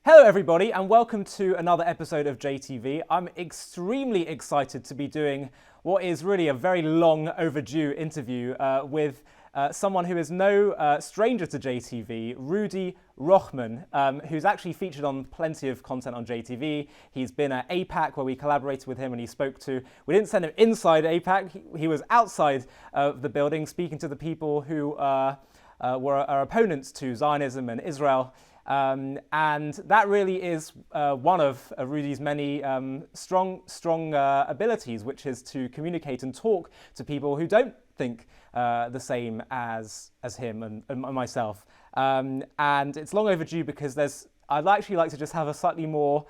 Hello everybody and welcome to another episode of JTV. I'm extremely excited to be doing what is really a very long overdue interview with someone who is no stranger to JTV, Rudy Rochman, who's actually featured on plenty of content on JTV. He's been at APAC where we collaborated with him and we didn't send him inside APAC, he was outside of the building speaking to the people who are opponents to Zionism and Israel. And that really is one of Rudy's many strong abilities, which is to communicate and talk to people who don't think the same as him and myself. And it's long overdue because I'd actually like to just have a slightly more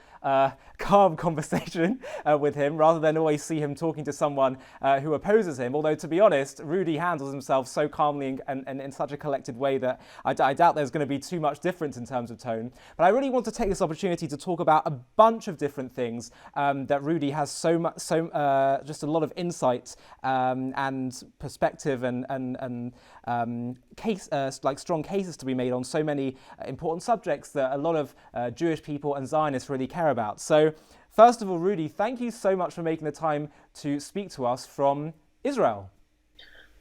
calm conversation with him rather than always see him talking to someone who opposes him. Although, to be honest, Rudy handles himself so calmly and in such a collected way that I doubt there's going to be too much difference in terms of tone. But I really want to take this opportunity to talk about a bunch of different things that Rudy has just a lot of insight and perspective and strong cases to be made on so many important subjects that a lot of Jewish people and Zionists really care about. So, first of all, Rudy, thank you so much for making the time to speak to us from Israel.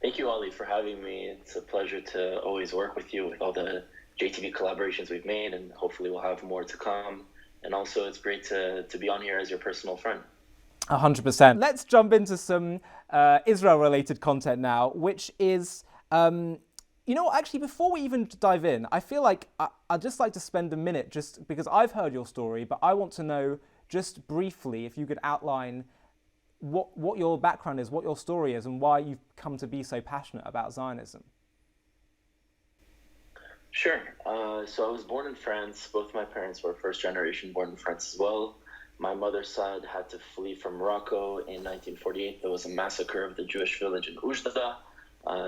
Thank you, Ollie, for having me. It's a pleasure to always work with you with all the JTV collaborations we've made, and hopefully we'll have more to come. And also, it's great to be on here as your personal friend. 100%. Let's jump into some Israel-related content now, which is... actually, before we even dive in, I feel like I'd just like to spend a minute, just because I've heard your story, but I want to know just briefly if you could outline what your background is, what your story is, and why you've come to be so passionate about Zionism. Sure. So I was born in France. Both my parents were first generation born in France as well. My mother's side had to flee from Morocco in 1948. There was a massacre of the Jewish village in Oujda.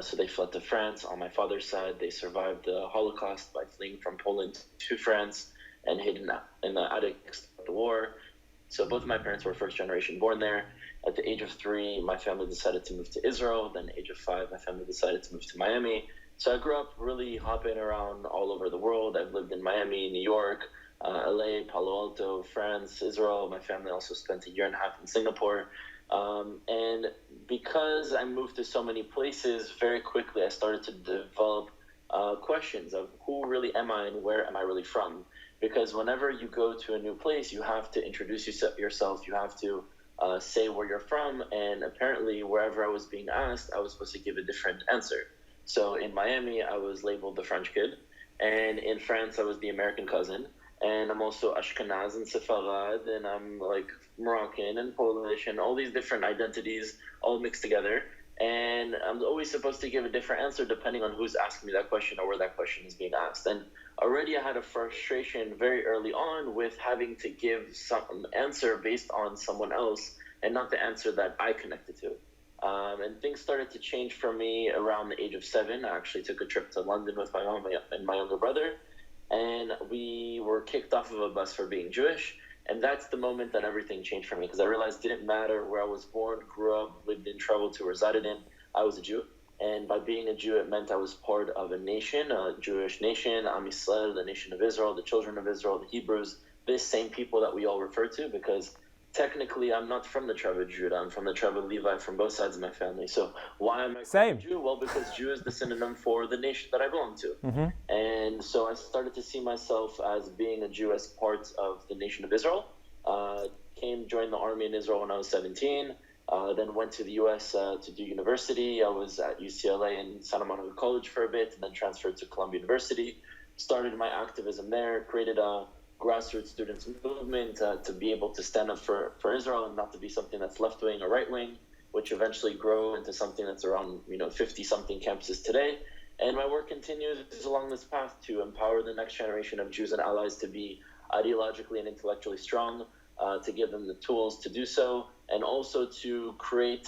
So they fled to France. On my father's side, they survived the Holocaust by fleeing from Poland to France and hid in the attics of the war. So both of my parents were first generation born there. At the age of 3, my family decided to move to Israel. Then at the age of 5, my family decided to move to Miami. So I grew up really hopping around all over the world. I've lived in Miami, New York, LA, Palo Alto, France, Israel. My family also spent a year and a half in Singapore. And because I moved to so many places, very quickly I started to develop questions of who really am I and where am I really from? Because whenever you go to a new place, you have to introduce yourself, you have to say where you're from, and apparently wherever I was being asked, I was supposed to give a different answer. So in Miami, I was labeled the French kid, and in France, I was the American cousin. And I'm also Ashkenaz and Sepharad, and I'm like Moroccan and Polish, and all these different identities all mixed together. And I'm always supposed to give a different answer depending on who's asking me that question or where that question is being asked. And already I had a frustration very early on with having to give some answer based on someone else and not the answer that I connected to. And things started to change for me around the age of 7. I actually took a trip to London with my mom and my younger brother. And we were kicked off of a bus for being Jewish. And that's the moment that everything changed for me, because I realized it didn't matter where I was born, grew up, lived in, traveled to, resided in. I was a Jew. And by being a Jew, it meant I was part of a nation, a Jewish nation, Am Yisrael, the nation of Israel, the children of Israel, the Hebrews, this same people that we all refer to, because technically I'm not from the tribe of Judah. I'm from the tribe of Levi from both sides of my family. So why am I a Jew? Well, because Jew is the synonym for the nation that I belong to. Mm-hmm. And so I started to see myself as being a Jew as part of the nation of Israel. Joined the army in Israel when I was 17. Then went to the U.S. To do university. I was at UCLA and Santa Monica College for a bit, and then transferred to Columbia University. Started my activism there, created a grassroots students movement to be able to stand up for Israel and not to be something that's left-wing or right-wing, which eventually grew into something that's around 50-something campuses today. And my work continues along this path to empower the next generation of Jews and allies to be ideologically and intellectually strong, to give them the tools to do so, and also to create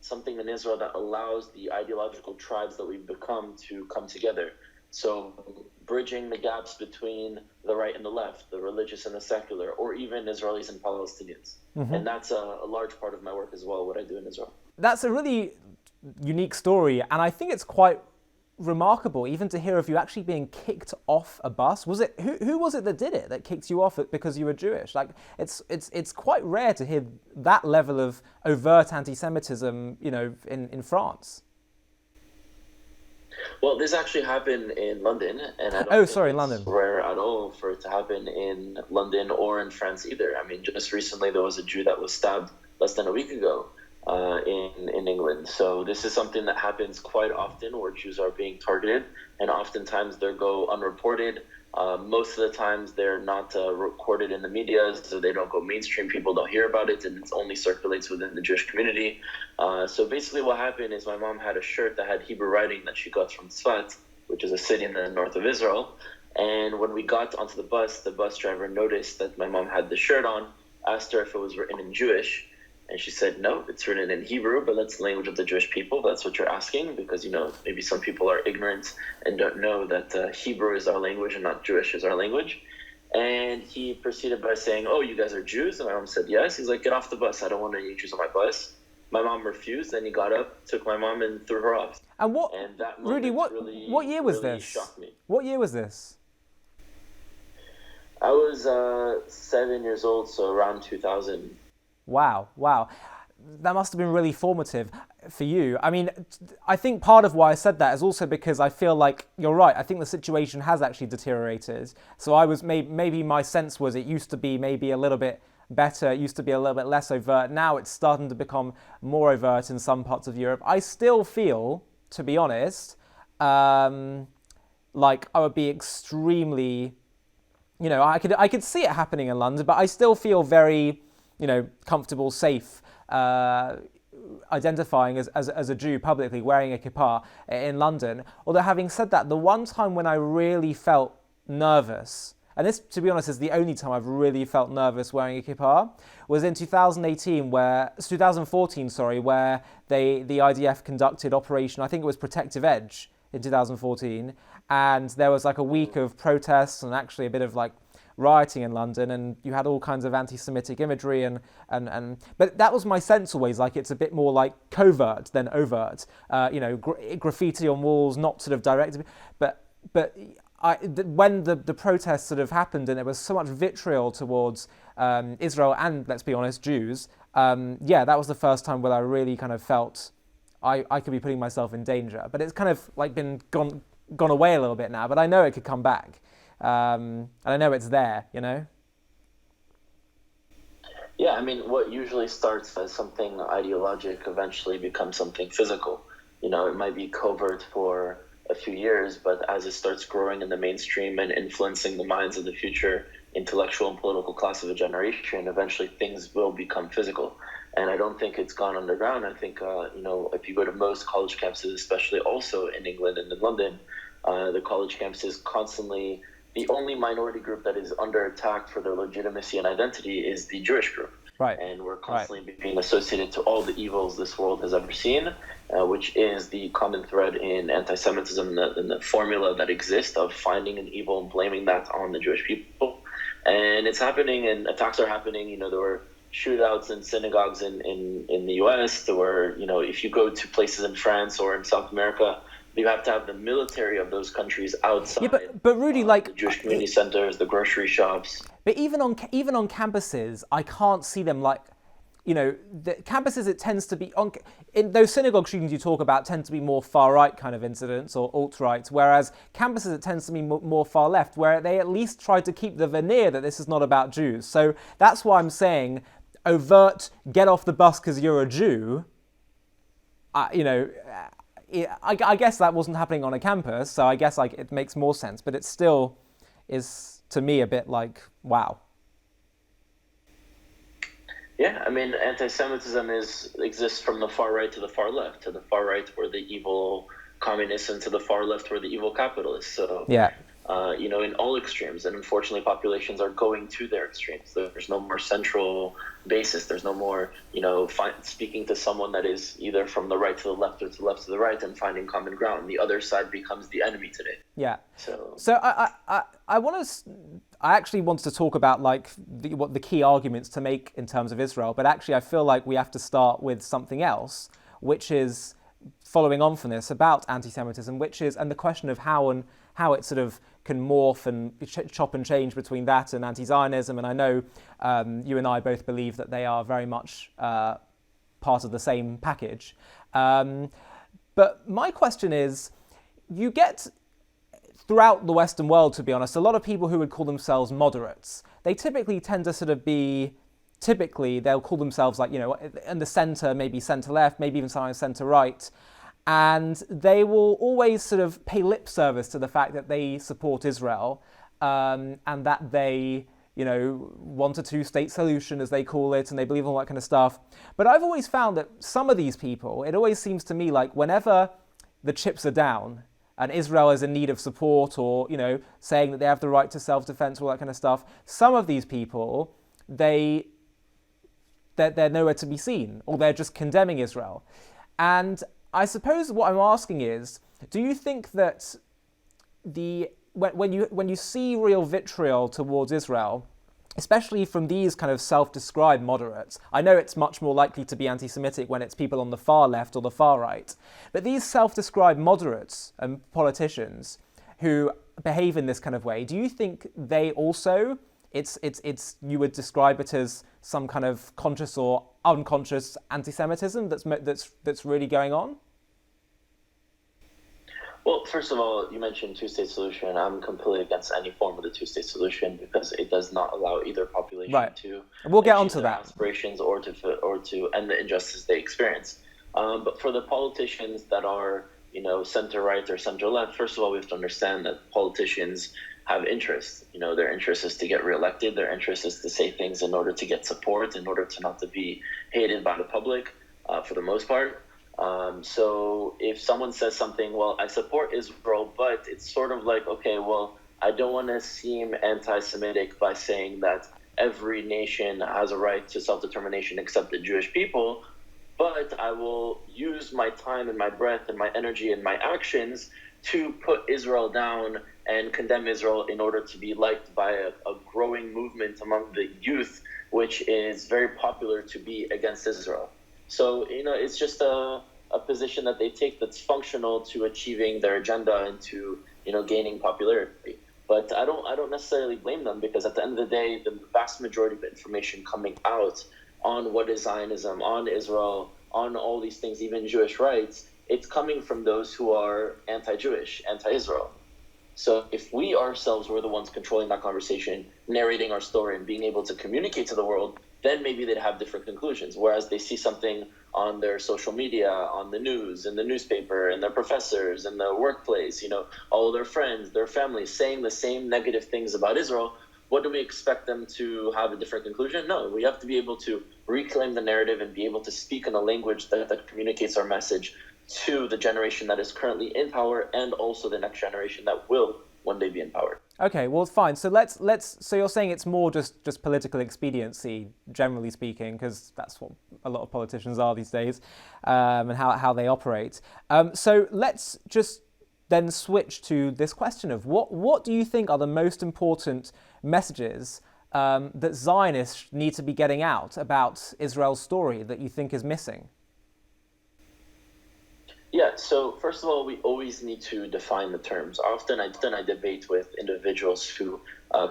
something in Israel that allows the ideological tribes that we've become to come together. So bridging the gaps between the right and the left, the religious and the secular, or even Israelis and Palestinians. Mm-hmm. And that's a large part of my work as well, what I do in Israel. That's a really unique story, and I think it's quite remarkable, even to hear of you actually being kicked off a bus. Was it who was it that did it, that kicked you off because you were Jewish? Like, it's quite rare to hear that level of overt anti-Semitism, in France. Well, this actually happened in London, and I don't Oh, think sorry, it's London. rare at all for it to happen in London or in France either. I mean, just recently there was a Jew that was stabbed less than a week ago in England. So this is something that happens quite often, where Jews are being targeted, and oftentimes they go unreported. Most of the times they're not recorded in the media, so they don't go mainstream. People don't hear about it, and it only circulates within the Jewish community. So basically what happened is my mom had a shirt that had Hebrew writing that she got from Tzfat, which is a city in the north of Israel. And when we got onto the bus driver noticed that my mom had the shirt on, asked her if it was written in Jewish. And she said, no, it's written in Hebrew, but that's the language of the Jewish people. That's what you're asking, because, maybe some people are ignorant and don't know that Hebrew is our language and not Jewish is our language. And he proceeded by saying, oh, you guys are Jews? And my mom said, yes. He's like, get off the bus. I don't want any Jews on my bus. My mom refused. Then he got up, took my mom, and threw her off. And that Rudy, what year was really this? Shocked me. What year was this? I was 7 years old, so around 2000. Wow. That must have been really formative for you. I mean, I think part of why I said that is also because I feel like you're right. I think the situation has actually deteriorated. So I was maybe my sense was it used to be maybe a little bit better. It used to be a little bit less overt. Now it's starting to become more overt in some parts of Europe. I still feel, to be honest, like I would be extremely, I could see it happening in London, but I still feel very, comfortable, safe, identifying as a Jew publicly, wearing a kippah in London. Although having said that, the one time when I really felt nervous, and this, to be honest, is the only time I've really felt nervous wearing a kippah, was in 2014, where the IDF conducted Operation, I think it was Protective Edge in 2014, and there was like a week of protests and actually a bit of like rioting in London, and you had all kinds of anti-Semitic imagery and but that was my sense always, like it's a bit more like covert than overt, graffiti on walls, not sort of directed, but when the protests sort of happened and there was so much vitriol towards Israel and, let's be honest, Jews, that was the first time where I really kind of felt I could be putting myself in danger. But it's kind of like been gone away a little bit now, but I know it could come back. And I know it's there, Yeah, I mean, what usually starts as something ideologic eventually becomes something physical. It might be covert for a few years, but as it starts growing in the mainstream and influencing the minds of the future intellectual and political class of a generation, eventually things will become physical. And I don't think it's gone underground. I think, if you go to most college campuses, especially also in England and in London, the college campuses constantly, the only minority group that is under attack for their legitimacy and identity is the Jewish group. Right. And we're constantly being associated to all the evils this world has ever seen, which is the common thread in anti-Semitism and the formula that exists of finding an evil and blaming that on the Jewish people. And it's happening, and attacks are happening. There were shootouts in synagogues in the U.S. There were, if you go to places in France or in South America, you have to have the military of those countries outside. Yeah, but Rudy, like the Jewish community centers, the grocery shops. But even on campuses, I can't see them like, the campuses. It tends to be in those synagogue shootings you talk about tend to be more far right kind of incidents or alt right, whereas campuses it tends to be more far left, where they at least try to keep the veneer that this is not about Jews. So that's why I'm saying overt, get off the bus because you're a Jew. I guess that wasn't happening on a campus, so I guess it makes more sense, but it still is, to me, a bit like, wow. Yeah, I mean, anti-Semitism exists from the far right to the far left. To the far right were the evil communists, and to the far left were the evil capitalists. So, yeah. In all extremes, and unfortunately populations are going to their extremes. There's no more central basis. There's no more, speaking to someone that is either from the right to the left or to the left to the right and finding common ground. The other side becomes the enemy today. Yeah. So I actually wanted to talk about what the key arguments to make in terms of Israel, but actually I feel like we have to start with something else, which is following on from this about anti-Semitism, which is, and the question of how it sort of can morph and chop and change between that and anti-Zionism. And I know you and I both believe that they are very much part of the same package. But my question is, you get throughout the Western world, to be honest, a lot of people who would call themselves moderates. They typically tend to sort of be, they'll call themselves like, in the centre, maybe centre-left, maybe even sometimes centre-right. And they will always sort of pay lip service to the fact that they support Israel and that they, want a two-state solution, as they call it, and they believe all that kind of stuff. But I've always found that some of these people, it always seems to me like whenever the chips are down and Israel is in need of support or, saying that they have the right to self-defense, all that kind of stuff, some of these people, they're nowhere to be seen, or they're just condemning Israel. And I suppose what I'm asking is, do you think that when you see real vitriol towards Israel, especially from these kind of self-described moderates, I know it's much more likely to be anti-Semitic when it's people on the far left or the far right, but these self-described moderates and politicians who behave in this kind of way, do you think they also, you would describe it as some kind of conscious or unconscious anti-Semitism that's really going on? Well, first of all, you mentioned two-state solution. I'm completely against any form of the two-state solution because it does not allow either population to we'll get onto that aspirations or to end the injustice they experience. But for the politicians that are center-right or center-left, first of all, we have to understand that politicians have interests. Their interest is to get reelected. Their interest is to say things in order to get support, in order to not to be hated by the public, for the most part. So if someone says something, well, I support Israel, but it's sort of like, okay, well, I don't want to seem anti-Semitic by saying that every nation has a right to self-determination except the Jewish people, but I will use my time and my breath and my energy and my actions to put Israel down and condemn Israel in order to be liked by a growing movement among the youth, which is very popular to be against Israel. So, it's just a position that they take that's functional to achieving their agenda and to, gaining popularity. But I don't necessarily blame them because at the end of the day, the vast majority of the information coming out on what is Zionism, on Israel, on all these things, even Jewish rights, it's coming from those who are anti-Jewish, anti-Israel. So if we ourselves were the ones controlling that conversation, narrating our story and being able to communicate to the world, then maybe they'd have different conclusions. Whereas they see something on their social media, on the news, in the newspaper, and their professors, in the workplace, all their friends, their families saying the same negative things about Israel, what do we expect them to have a different conclusion? No, we have to be able to reclaim the narrative and be able to speak in a language that communicates our message to the generation that is currently in power and also the next generation that will one day be in power. Okay, well, fine. So so you're saying it's more just political expediency, generally speaking, because that's what a lot of politicians are these days, and how they operate. So let's just then switch to this question of what do you think are the most important messages that Zionists need to be getting out about Israel's story that you think is missing? Yeah, so first of all, we always need to define the terms. Often I debate with individuals who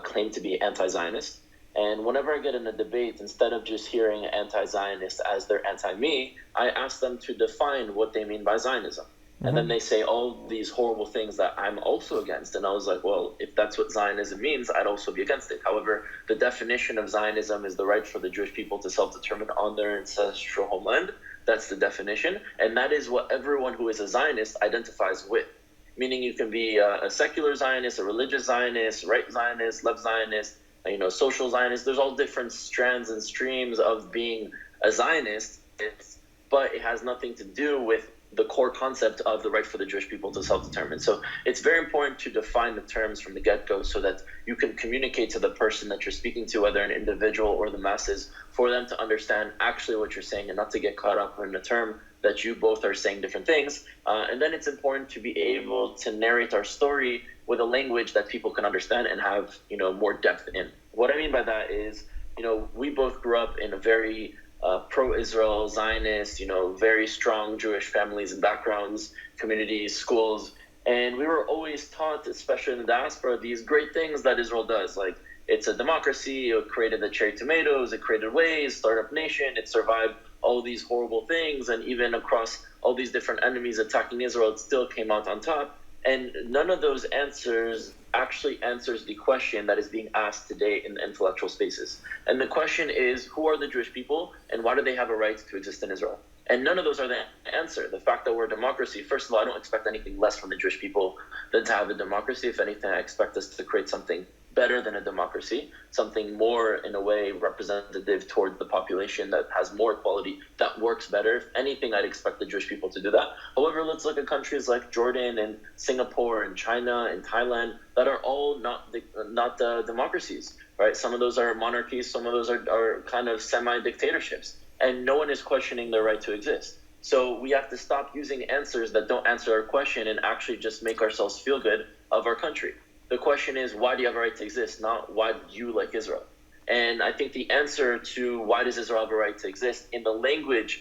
claim to be anti-Zionist. And whenever I get in a debate, instead of just hearing anti-Zionist as they're anti-me, I ask them to define what they mean by Zionism. Mm-hmm. And then they say all these horrible things that I'm also against. And I was like, well, if that's what Zionism means, I'd also be against it. However, the definition of Zionism is the right for the Jewish people to self-determine on their ancestral homeland. That's the definition. And that is what everyone who is a Zionist identifies with. Meaning you can be a secular Zionist, a religious Zionist, right Zionist, left Zionist, social Zionist. There's all different strands and streams of being a Zionist, but it has nothing to do with the core concept of the right for the Jewish people to self-determine. So it's very important to define the terms from the get-go so that you can communicate to the person that you're speaking to, whether an individual or the masses, for them to understand actually what you're saying and not to get caught up in a term that you both are saying different things. And then it's important to be able to narrate our story with a language that people can understand and have, more depth in. What I mean by that is, we both grew up in a very pro-Israel, Zionist, very strong Jewish families and backgrounds, communities, schools. And we were always taught, especially in the diaspora, these great things that Israel does. Like, it's a democracy, it created the cherry tomatoes, it created ways, startup nation, it survived all these horrible things, and even across all these different enemies attacking Israel, it still came out on top. And none of those answers actually answers the question that is being asked today in intellectual spaces. And the question is, who are the Jewish people, and why do they have a right to exist in Israel? And none of those are the answer. The fact that we're a democracy, first of all, I don't expect anything less from the Jewish people than to have a democracy. If anything, I expect us to create something better than a democracy, something more, in a way, representative toward the population that has more equality, that works better. If anything, I'd expect the Jewish people to do that. However, let's look at countries like Jordan and Singapore and China and Thailand that are all not democracies, right? Some of those are monarchies, some of those are kind of semi-dictatorships, and no one is questioning their right to exist. So we have to stop using answers that don't answer our question and actually just make ourselves feel good of our country. The question is, why do you have a right to exist, not why do you like Israel? And I think the answer to why does Israel have a right to exist in the language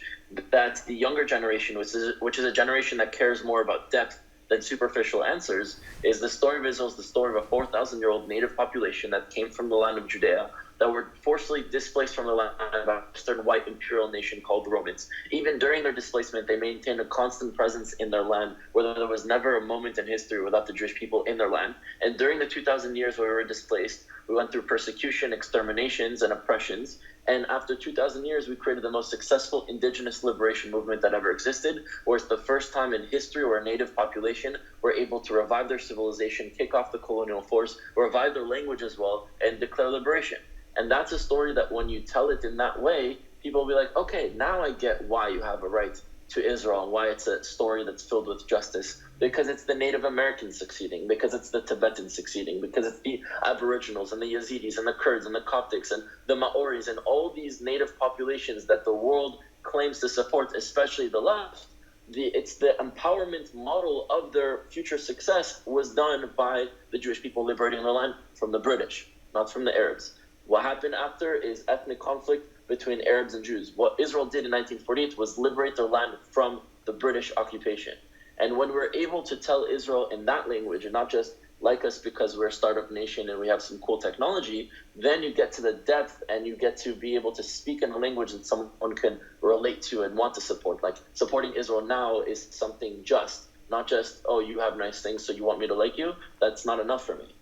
that the younger generation, which is a generation that cares more about depth than superficial answers, is the story of Israel is the story of a 4,000-year-old native population that came from the land of Judea, that were forcibly displaced from the land by a Western white imperial nation called the Romans. Even during their displacement, they maintained a constant presence in their land, where there was never a moment in history without the Jewish people in their land. And during the 2,000 years where we were displaced, we went through persecution, exterminations, and oppressions. And after 2,000 years, we created the most successful indigenous liberation movement that ever existed, where it's the first time in history where a native population were able to revive their civilization, kick off the colonial force, revive their language as well, and declare liberation. And that's a story that when you tell it in that way, people will be like, okay, now I get why you have a right to Israel and why it's a story that's filled with justice. Because it's the Native Americans succeeding, because it's the Tibetans succeeding, because it's the Aboriginals and the Yazidis and the Kurds and the Coptics and the Maoris and all these native populations that the world claims to support, especially the left. It's the empowerment model of their future success was done by the Jewish people liberating their land from the British, not from the Arabs. What happened after is ethnic conflict between Arabs and Jews. What Israel did in 1948 was liberate their land from the British occupation. And when we're able to tell Israel in that language and not just like us because we're a startup nation and we have some cool technology, then you get to the depth and you get to be able to speak in a language that someone can relate to and want to support. Like, supporting Israel now is something just, not just, oh, you have nice things so you want me to like you. That's not enough for me,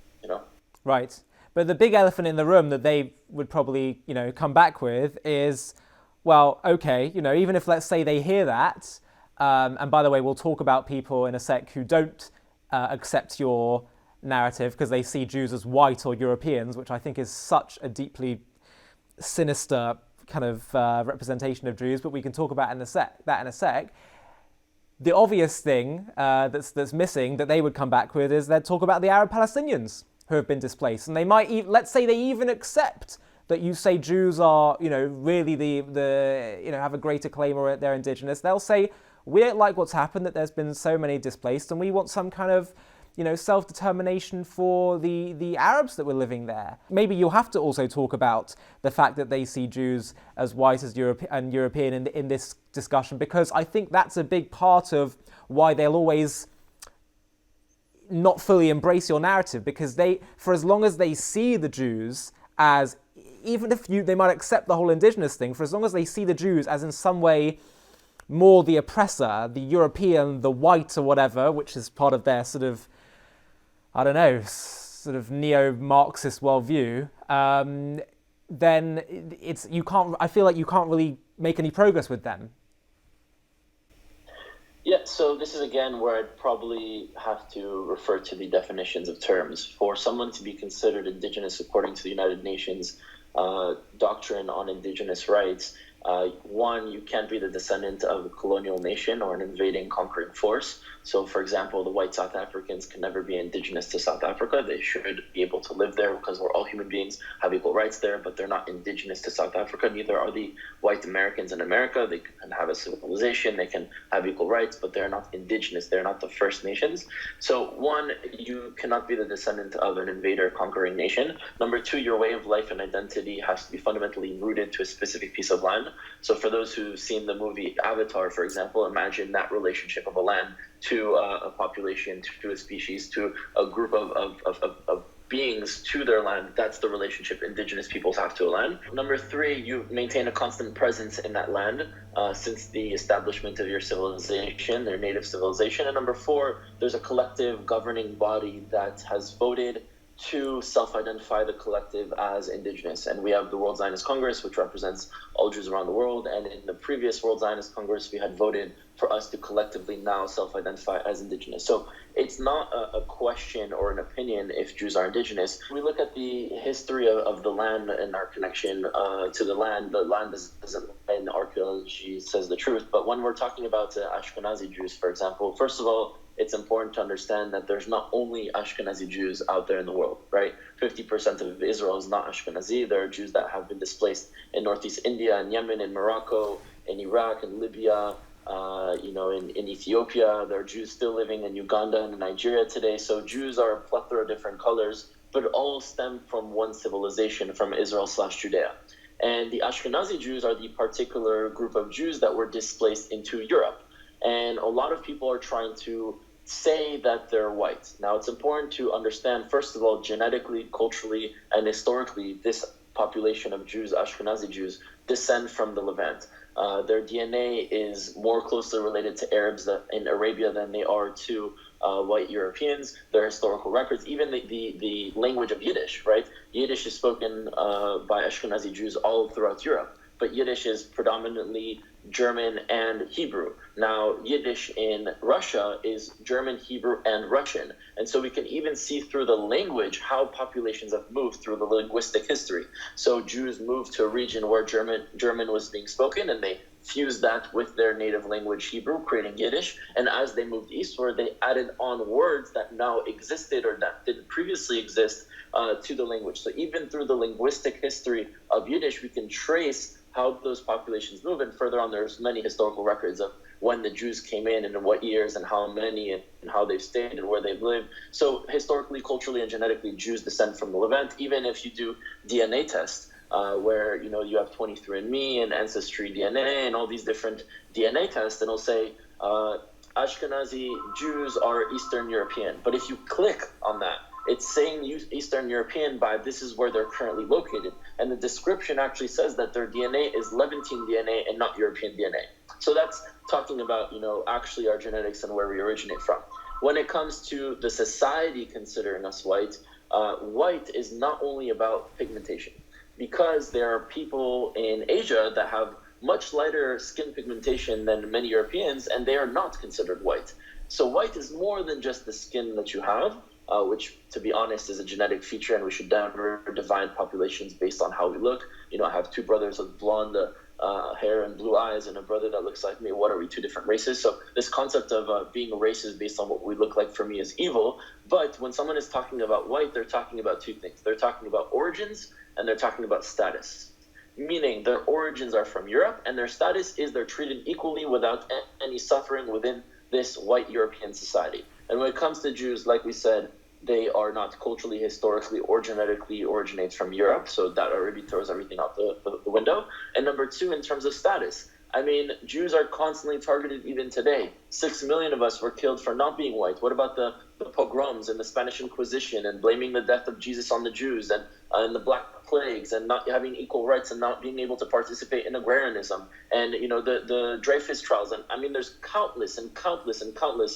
Right. But the big elephant in the room that they would probably, come back with is, well, okay, even if, let's say, they hear that, and by the way, we'll talk about people in a sec who don't accept your narrative because they see Jews as white or Europeans, which I think is such a deeply sinister kind of representation of Jews, but we can talk about that in a sec. The obvious thing that's missing that they would come back with is they'd talk about the Arab Palestinians who have been displaced, and they might let's say they even accept that you say Jews are really the have a greater claim or they're indigenous. They'll say, we don't like what's happened, that there's been so many displaced, and we want some kind of self-determination for the Arabs that were living there. Maybe you'll have to also talk about the fact that they see Jews as white as European in this discussion, because I think that's a big part of why they'll always not fully embrace your narrative, because for as long as they see the Jews as, even if they might accept the whole indigenous thing, for as long as they see the Jews as in some way more the oppressor, the European, the white or whatever, which is part of their sort of, I don't know, sort of neo-Marxist worldview, then I feel like you can't really make any progress with them. Yeah, so this is again where I'd probably have to refer to the definitions of terms. For someone to be considered indigenous according to the United Nations doctrine on indigenous rights, one, you can't be the descendant of a colonial nation or an invading, conquering force. So, for example, the white South Africans can never be indigenous to South Africa. They should be able to live there because we're all human beings, have equal rights there, but they're not indigenous to South Africa. Neither are the white Americans in America. They can have a civilization, they can have equal rights, but they're not indigenous. They're not the First Nations. So, one, you cannot be the descendant of an invader conquering nation. Number two, your way of life and identity has to be fundamentally rooted to a specific piece of land. So for those who've seen the movie Avatar, for example, imagine that relationship of a land to a population, to a species, to a group of beings to their land. That's the relationship indigenous peoples have to a land. Number three, you maintain a constant presence in that land since the establishment of your civilization, their native civilization. And number four, there's a collective governing body that has voted to self-identify the collective as indigenous. And we have the World Zionist Congress, which represents all Jews around the world. And in the previous World Zionist Congress, we had voted for us to collectively now self-identify as indigenous. So it's not a question or an opinion if Jews are indigenous. We look at the history of the land and our connection to the land doesn't, and archaeology says the truth. But when we're talking about Ashkenazi Jews, for example, first of all, it's important to understand that there's not only Ashkenazi Jews out there in the world, right? 50% of Israel is not Ashkenazi. There are Jews that have been displaced in Northeast India, in Yemen, in Morocco, in Iraq, in Libya, in Ethiopia. There are Jews still living in Uganda and Nigeria today. So Jews are a plethora of different colors, but all stem from one civilization, from Israel/Judea. And the Ashkenazi Jews are the particular group of Jews that were displaced into Europe. And a lot of people are trying to say that they're white. Now, it's important to understand, first of all, genetically, culturally, and historically, this population of Jews, Ashkenazi Jews, descend from the Levant. Their DNA is more closely related to Arabs in Arabia than they are to white Europeans. Their historical records, even the language of Yiddish, right? Yiddish is spoken by Ashkenazi Jews all throughout Europe, but Yiddish is predominantly German and Hebrew. Now, Yiddish in Russia is German, Hebrew, and Russian. And so we can even see through the language how populations have moved through the linguistic history. So Jews moved to a region where German was being spoken, and they fused that with their native language, Hebrew, creating Yiddish. And as they moved eastward, they added on words that now existed or that didn't previously exist to the language. So even through the linguistic history of Yiddish, we can trace how those populations move. And further on, there's many historical records of when the Jews came in and in what years and how many and how they've stayed and where they've lived. So historically, culturally, and genetically, Jews descend from the Levant. Even if you do DNA tests, where you have 23andMe and Ancestry DNA and all these different DNA tests, and it'll say Ashkenazi Jews are Eastern European. But if you click on that, it's saying Eastern European by this is where they're currently located. And the description actually says that their DNA is Levantine DNA and not European DNA. So that's talking about, actually our genetics and where we originate from. When it comes to the society considering us white, white is not only about pigmentation. Because there are people in Asia that have much lighter skin pigmentation than many Europeans, and they are not considered white. So white is more than just the skin that you have, which, to be honest, is a genetic feature, and we should never divide populations based on how we look. I have two brothers with blonde hair and blue eyes, and a brother that looks like me. What are we, two different races? So this concept of being racist based on what we look like, for me, is evil. But when someone is talking about white, they're talking about two things. They're talking about origins, and they're talking about status. Meaning their origins are from Europe, and their status is they're treated equally without any suffering within this white European society. And when it comes to Jews, like we said, they are not culturally, historically, or genetically originates from Europe. So that already throws everything out the window. And number two, in terms of status, Jews are constantly targeted even today. 6 million of us were killed for not being white. What about the pogroms and the Spanish Inquisition and blaming the death of Jesus on the Jews and the Black Plagues and not having equal rights and not being able to participate in agrarianism and, the Dreyfus trials. And there's countless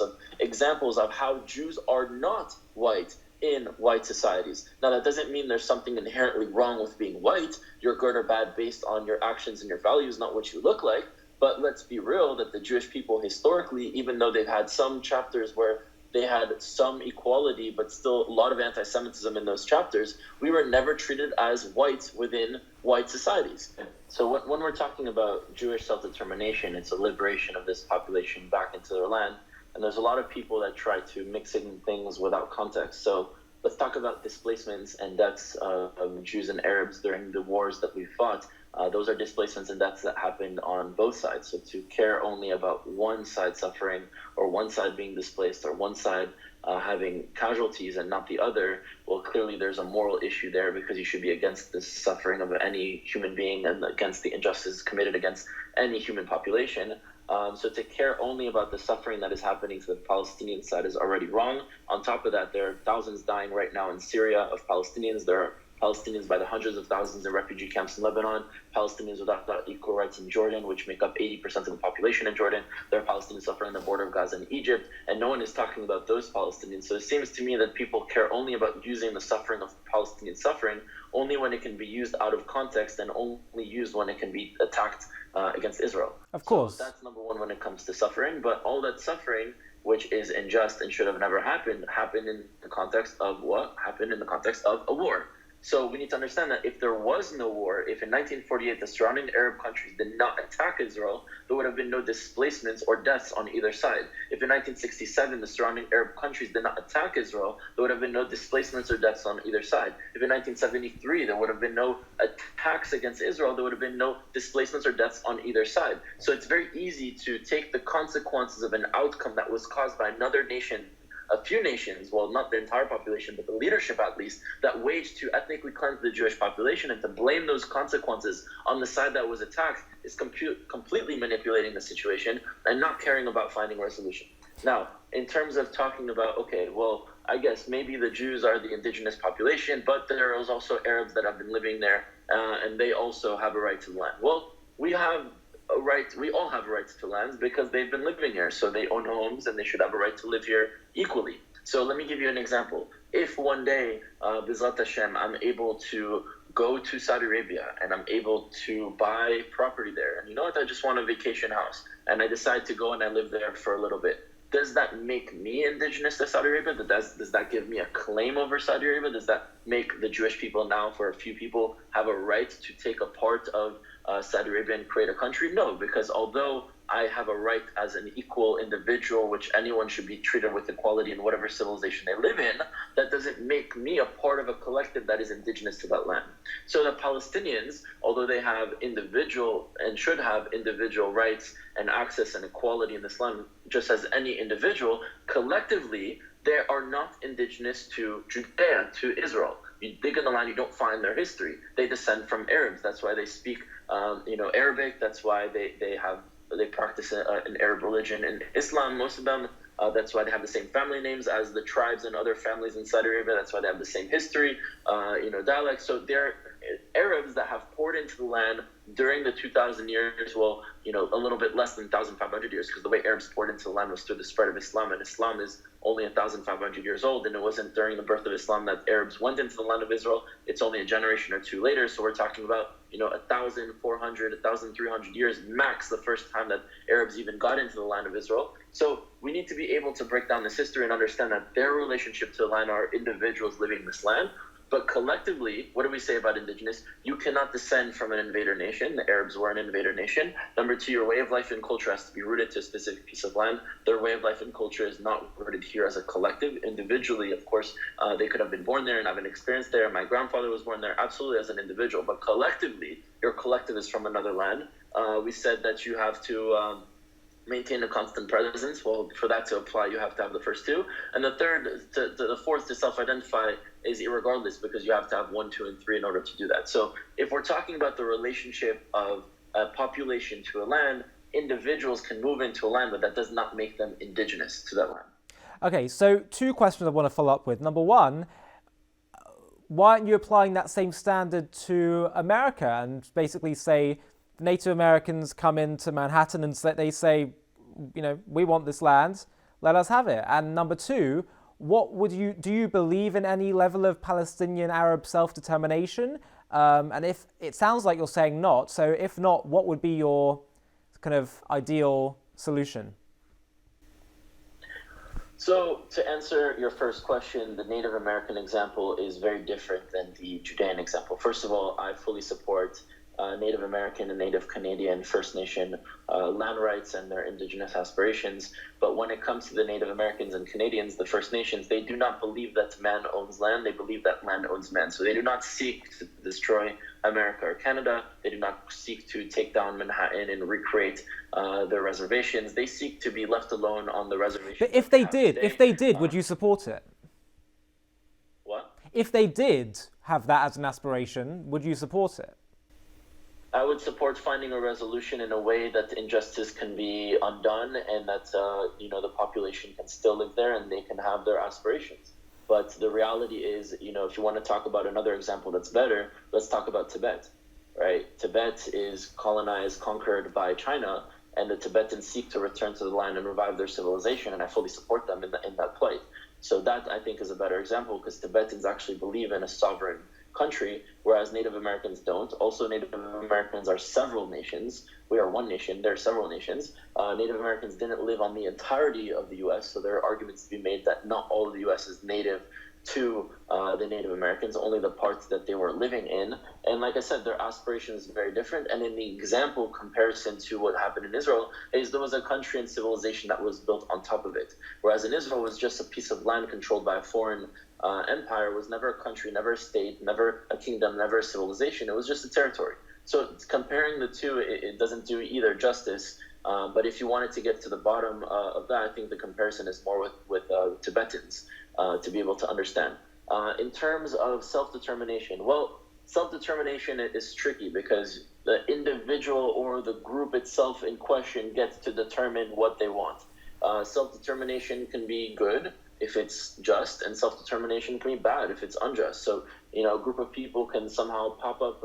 of examples of how Jews are not white in white societies. Now, that doesn't mean there's something inherently wrong with being white. You're good or bad based on your actions and your values, not what you look like. But let's be real that the Jewish people historically, even though they've had some chapters where they had some equality, but still a lot of anti-Semitism in those chapters, we were never treated as white within white societies. So when we're talking about Jewish self-determination, it's a liberation of this population back into their land. And there's a lot of people that try to mix in things without context. So let's talk about displacements and deaths of Jews and Arabs during the wars that we fought. Those are displacements and deaths that happened on both sides. So to care only about one side suffering or one side being displaced or one side having casualties and not the other, well, clearly there's a moral issue there, because you should be against the suffering of any human being and against the injustices committed against any human population. So to care only about the suffering that is happening to the Palestinian side is already wrong. On top of that, there are thousands dying right now in Syria of Palestinians. There are Palestinians by the hundreds of thousands in refugee camps in Lebanon, Palestinians without equal rights in Jordan, which make up 80% of the population in Jordan. There are Palestinians suffering on the border of Gaza and Egypt, and no one is talking about those Palestinians. So it seems to me that people care only about using the suffering of Palestinian suffering only when it can be used out of context, and only used when it can be attacked against Israel. Of course. So that's number one when it comes to suffering. But all that suffering, which is unjust and should have never happened, happened in the context of what? Happened in the context of a war. So we need to understand that if there was no war, if in 1948 the surrounding Arab countries did not attack Israel, there would have been no displacements or deaths on either side. If in 1967 the surrounding Arab countries did not attack Israel, there would have been no displacements or deaths on either side. If in 1973 there would have been no attacks against Israel, there would have been no displacements or deaths on either side. So it's very easy to take the consequences of an outcome that was caused by another nation, a few nations, well, not the entire population, but the leadership at least, that waged to ethnically cleanse the Jewish population, and to blame those consequences on the side that was attacked is completely manipulating the situation and not caring about finding resolution. Now, in terms of talking about, okay, well, I guess maybe the Jews are the indigenous population, but there is also Arabs that have been living there, and they also have a right to the land. Well, we all have rights to lands because they've been living here, so they own homes and they should have a right to live here equally. So let me give you an example. If one day, B'ezrat Hashem, I'm able to go to Saudi Arabia and I'm able to buy property there, and you know what, I just want a vacation house, and I decide to go and I live there for a little bit, does that make me indigenous to Saudi Arabia? Does that give me a claim over Saudi Arabia? Does that make the Jewish people now, for a few people, have a right to take a part of Saudi Arabia and create a country? No, because although I have a right as an equal individual, which anyone should be treated with equality in whatever civilization they live in, that doesn't make me a part of a collective that is indigenous to that land. So the Palestinians, although they have individual and should have individual rights and access and equality in this land, just as any individual, collectively, they are not indigenous to Judea, to Israel. You dig in the land, you don't find their history. They descend from Arabs. That's why they speak, Arabic. That's why they practice an Arab religion. In Islam, most of them, that's why they have the same family names as the tribes and other families in Saudi Arabia. That's why they have the same history, dialect. So they're Arabs that have poured into the land during the 2,000 years, a little bit less than 1,500 years, because the way Arabs poured into the land was through the spread of Islam, and Islam is only 1,500 years old, and it wasn't during the birth of Islam that Arabs went into the land of Israel. It's only a generation or two later, so we're talking about 1,400, 1,300 years max the first time that Arabs even got into the land of Israel. So we need to be able to break down this history and understand that their relationship to the land are individuals living in this land. But collectively, what do we say about indigenous? You cannot descend from an invader nation. The Arabs were an invader nation. Number two, your way of life and culture has to be rooted to a specific piece of land. Their way of life and culture is not rooted here as a collective. Individually, of course, they could have been born there and have an experience there. My grandfather was born there, absolutely, as an individual. But collectively, your collective is from another land. We said that you have to maintain a constant presence. Well, for that to apply, you have to have the first two. And the third, the fourth, to self-identify is irregardless, because you have to have 1, 2, and 3 in order to do that. So if we're talking about the relationship of a population to a land, individuals can move into a land, but that does not make them indigenous to that land. Okay, so 2 questions I want to follow up with. Number 1, why aren't you applying that same standard to America and basically say Native Americans come into Manhattan and they say, we want this land, let us have it? And number 2, do you believe in any level of Palestinian Arab self-determination? And if it sounds like you're saying not, so if not, what would be your kind of ideal solution? So to answer your first question, the Native American example is very different than the Judean example. First of all, I fully support Native American and Native Canadian First Nation land rights and their indigenous aspirations. But when it comes to the Native Americans and Canadians, the First Nations, they do not believe that man owns land. They believe that land owns man. So they do not seek to destroy America or Canada. They do not seek to take down Manhattan and recreate their reservations. They seek to be left alone on the reservation. But if they did, would you support it? What? If they did have that as an aspiration, would you support it? I would support finding a resolution in a way that injustice can be undone and that the population can still live there and they can have their aspirations. But the reality is, if you want to talk about another example that's better, let's talk about Tibet, right? Tibet is colonized, conquered by China, and the Tibetans seek to return to the land and revive their civilization, and I fully support them in that plight. So that, I think, is a better example because Tibetans actually believe in a sovereign country, whereas Native Americans don't. Also, Native Americans are several nations. We are one nation. There are several nations. Native Americans didn't live on the entirety of the U.S., so there are arguments to be made that not all of the U.S. is native to the Native Americans, only the parts that they were living in. And like I said, their aspirations are very different. And in the example comparison to what happened in Israel, is there was a country and civilization that was built on top of it. Whereas in Israel was just a piece of land controlled by a foreign empire, was never a country, never a state, never a kingdom, never a civilization. It was just a territory. So comparing the two, it doesn't do either justice. But if you wanted to get to the bottom of that, I think the comparison is more with Tibetans to be able to understand. In terms of self-determination, well, self-determination is tricky because the individual or the group itself in question gets to determine what they want. Self-determination can be good if it's just, and self-determination can be bad if it's unjust. So, a group of people can somehow pop up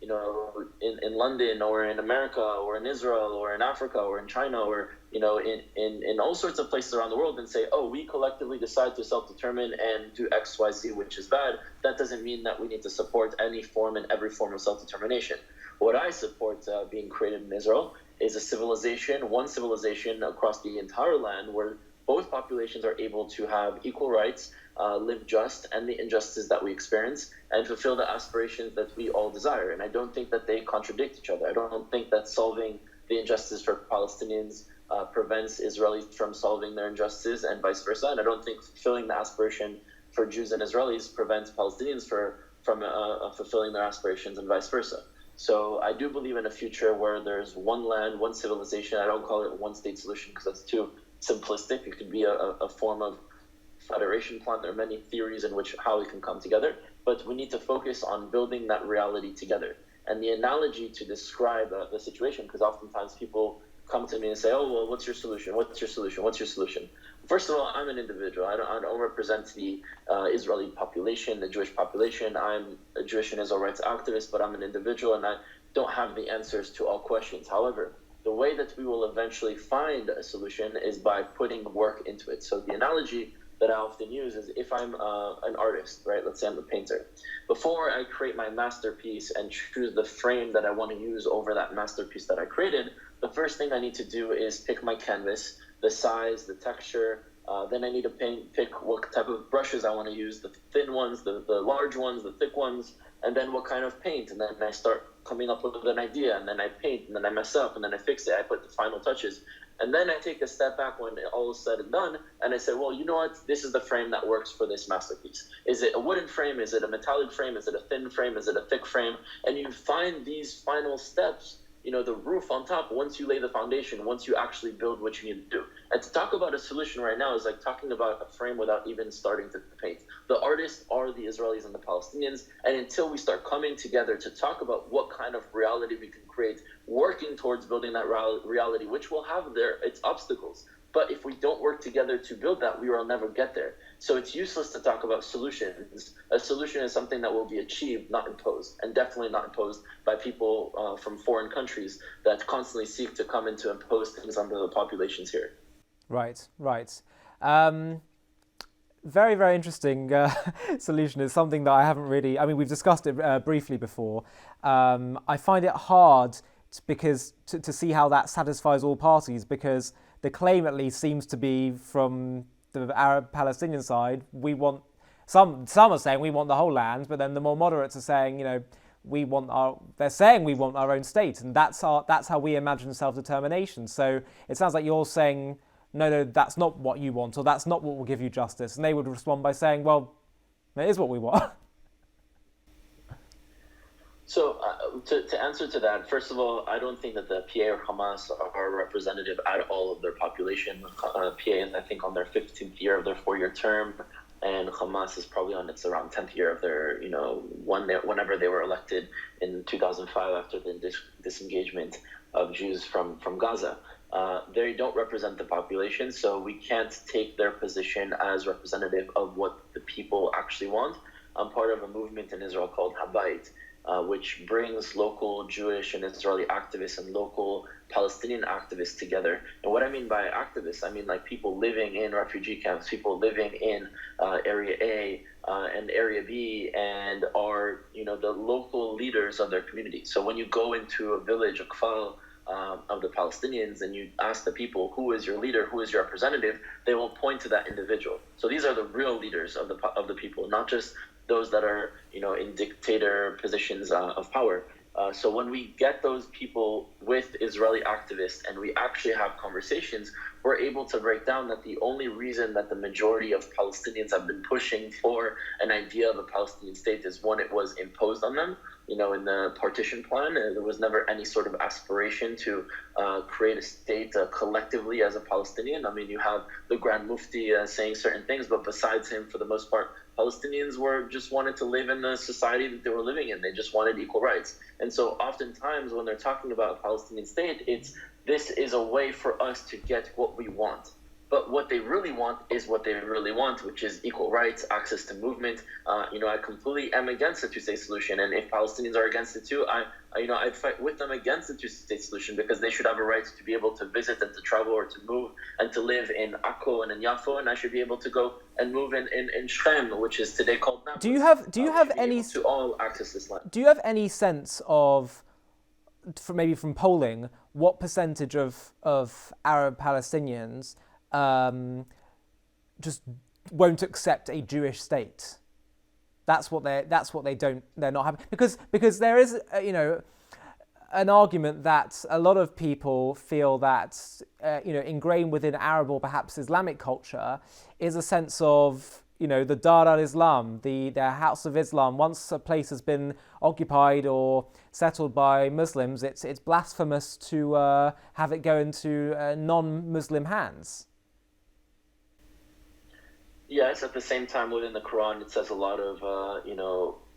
in London or in America or in Israel or in Africa or in China or, in all sorts of places around the world and say, oh, we collectively decide to self-determine and do X, Y, Z, which is bad. That doesn't mean that we need to support any form and every form of self-determination. What I support being created in Israel is one civilization across the entire land where both populations are able to have equal rights, live just, and the injustices that we experience, and fulfill the aspirations that we all desire. And I don't think that they contradict each other. I don't think that solving the injustice for Palestinians prevents Israelis from solving their injustices and vice versa. And I don't think fulfilling the aspiration for Jews and Israelis prevents Palestinians from fulfilling their aspirations and vice versa. So I do believe in a future where there's one land, one civilization. I don't call it a one-state solution because that's too simplistic. It could be a form of federation plan. There are many theories in which how it can come together, but we need to focus on building that reality together. And the analogy to describe the situation, because oftentimes people come to me and say, oh, well, what's your solution? What's your solution? What's your solution? First of all, I'm an individual. I don't represent the Israeli population, the Jewish population. I'm a Jewish and Israel rights activist, but I'm an individual and I don't have the answers to all questions. However, the way that we will eventually find a solution is by putting work into it. So the analogy that I often use is if I'm an artist, right? Let's say I'm a painter. Before I create my masterpiece and choose the frame that I want to use over that masterpiece that I created, the first thing I need to do is pick my canvas, the size, the texture. Then I need to pick what type of brushes I want to use, the thin ones, the large ones, the thick ones, and then what kind of paint. And then I start coming up with an idea, and then I paint, and then I mess up, and then I fix it. I put the final touches. And then I take a step back when all is said and done, and I say, well, you know what? This is the frame that works for this masterpiece. Is it a wooden frame? Is it a metallic frame? Is it a thin frame? Is it a thick frame? And you find these final steps, the roof on top, once you lay the foundation, once you actually build what you need to do. And to talk about a solution right now is like talking about a frame without even starting to paint. The artists are the Israelis and the Palestinians, and until we start coming together to talk about what kind of reality we can create, working towards building that reality, which will have its obstacles. But if we don't work together to build that, we will never get there. So it's useless to talk about solutions. A solution is something that will be achieved, not imposed, and definitely not imposed by people from foreign countries that constantly seek to come in to impose things on the populations here. Right. Very, very interesting solution. Is something that I haven't really, we've discussed it briefly before. I find it hard to see how that satisfies all parties, because the claim at least seems to be from the Arab-Palestinian side, some are saying we want the whole land, but then the more moderates are saying, they're saying we want our own state, and that's how we imagine self-determination. So it sounds like you're saying, no, that's not what you want, or that's not what will give you justice. And they would respond by saying, well, it is what we want. So to answer to that, first of all, I don't think that the PA or Hamas are representative at all of their population. PA is, I think, on their 15th year of their 4-year term, and Hamas is probably on its around 10th year of their, whenever they were elected in 2005 after the disengagement of Jews from Gaza. They don't represent the population, so we can't take their position as representative of what the people actually want. I'm part of a movement in Israel called Habayit, which brings local Jewish and Israeli activists and local Palestinian activists together. And what I mean by activists, I mean like people living in refugee camps, people living in Area A and Area B, and are the local leaders of their community. So when you go into a village, a kfar, of the Palestinians, and you ask the people, who is your leader, who is your representative, they will point to that individual. So these are the real leaders of the people, not just those that are in dictator positions of power. So when we get those people with Israeli activists and we actually have conversations, we're able to break down that the only reason that the majority of Palestinians have been pushing for an idea of a Palestinian state is when it was imposed on them. In the partition plan, there was never any sort of aspiration to create a state collectively as a Palestinian. I mean, you have the Grand Mufti saying certain things, but besides him, for the most part, Palestinians just wanted to live in the society that they were living in. They just wanted equal rights. And so oftentimes when they're talking about a Palestinian state, this is a way for us to get what we want. But what they really want is what they really want, which is equal rights, access to movement. I completely am against the two-state solution, and if Palestinians are against it too, I'd fight with them against the two-state solution, because they should have a right to be able to visit and to travel or to move and to live in Akko and in Yafo, and I should be able to go and move in Shechem, which is today called Nablus. Do you have any to all access this land? Do you have any sense of, maybe from polling, what percentage of Arab Palestinians just won't accept a Jewish state? They're not happy, because there is an argument that a lot of people feel that ingrained within Arab or perhaps Islamic culture is a sense of the Dar al-Islam, the House of Islam. Once a place has been occupied or settled by Muslims, it's blasphemous to have it go into non-Muslim hands. Yes, at the same time, within the Quran, it says a lot of,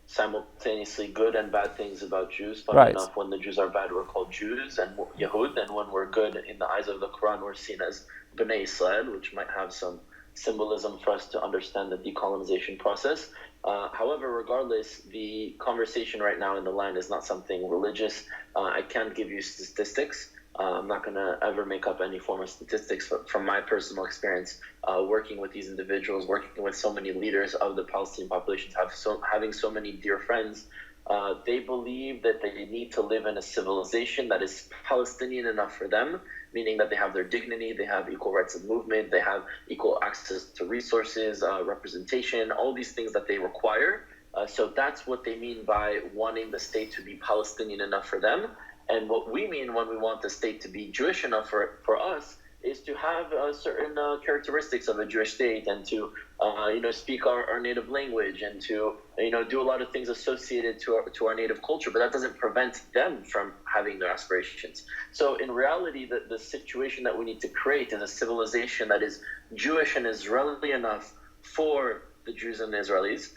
simultaneously good and bad things about Jews. Funny enough, when the Jews are bad, we're called Jews and Yahud, and when we're good in the eyes of the Quran, we're seen as Bnei Israel, which might have some symbolism for us to understand the decolonization process. However, regardless, the conversation right now in the land is not something religious. I can't give you statistics. I'm not going to ever make up any form of statistics from my personal experience working with these individuals, working with so many leaders of the Palestinian population, having so many dear friends. They believe that they need to live in a civilization that is Palestinian enough for them, meaning that they have their dignity, they have equal rights of movement, they have equal access to resources, representation, all these things that they require. So that's what they mean by wanting the state to be Palestinian enough for them. And what we mean when we want the state to be Jewish enough for us is to have certain characteristics of a Jewish state, and to speak our native language, and to do a lot of things associated to our native culture. But that doesn't prevent them from having their aspirations. So in reality, the situation that we need to create is a civilization that is Jewish and Israeli enough for the Jews and the Israelis,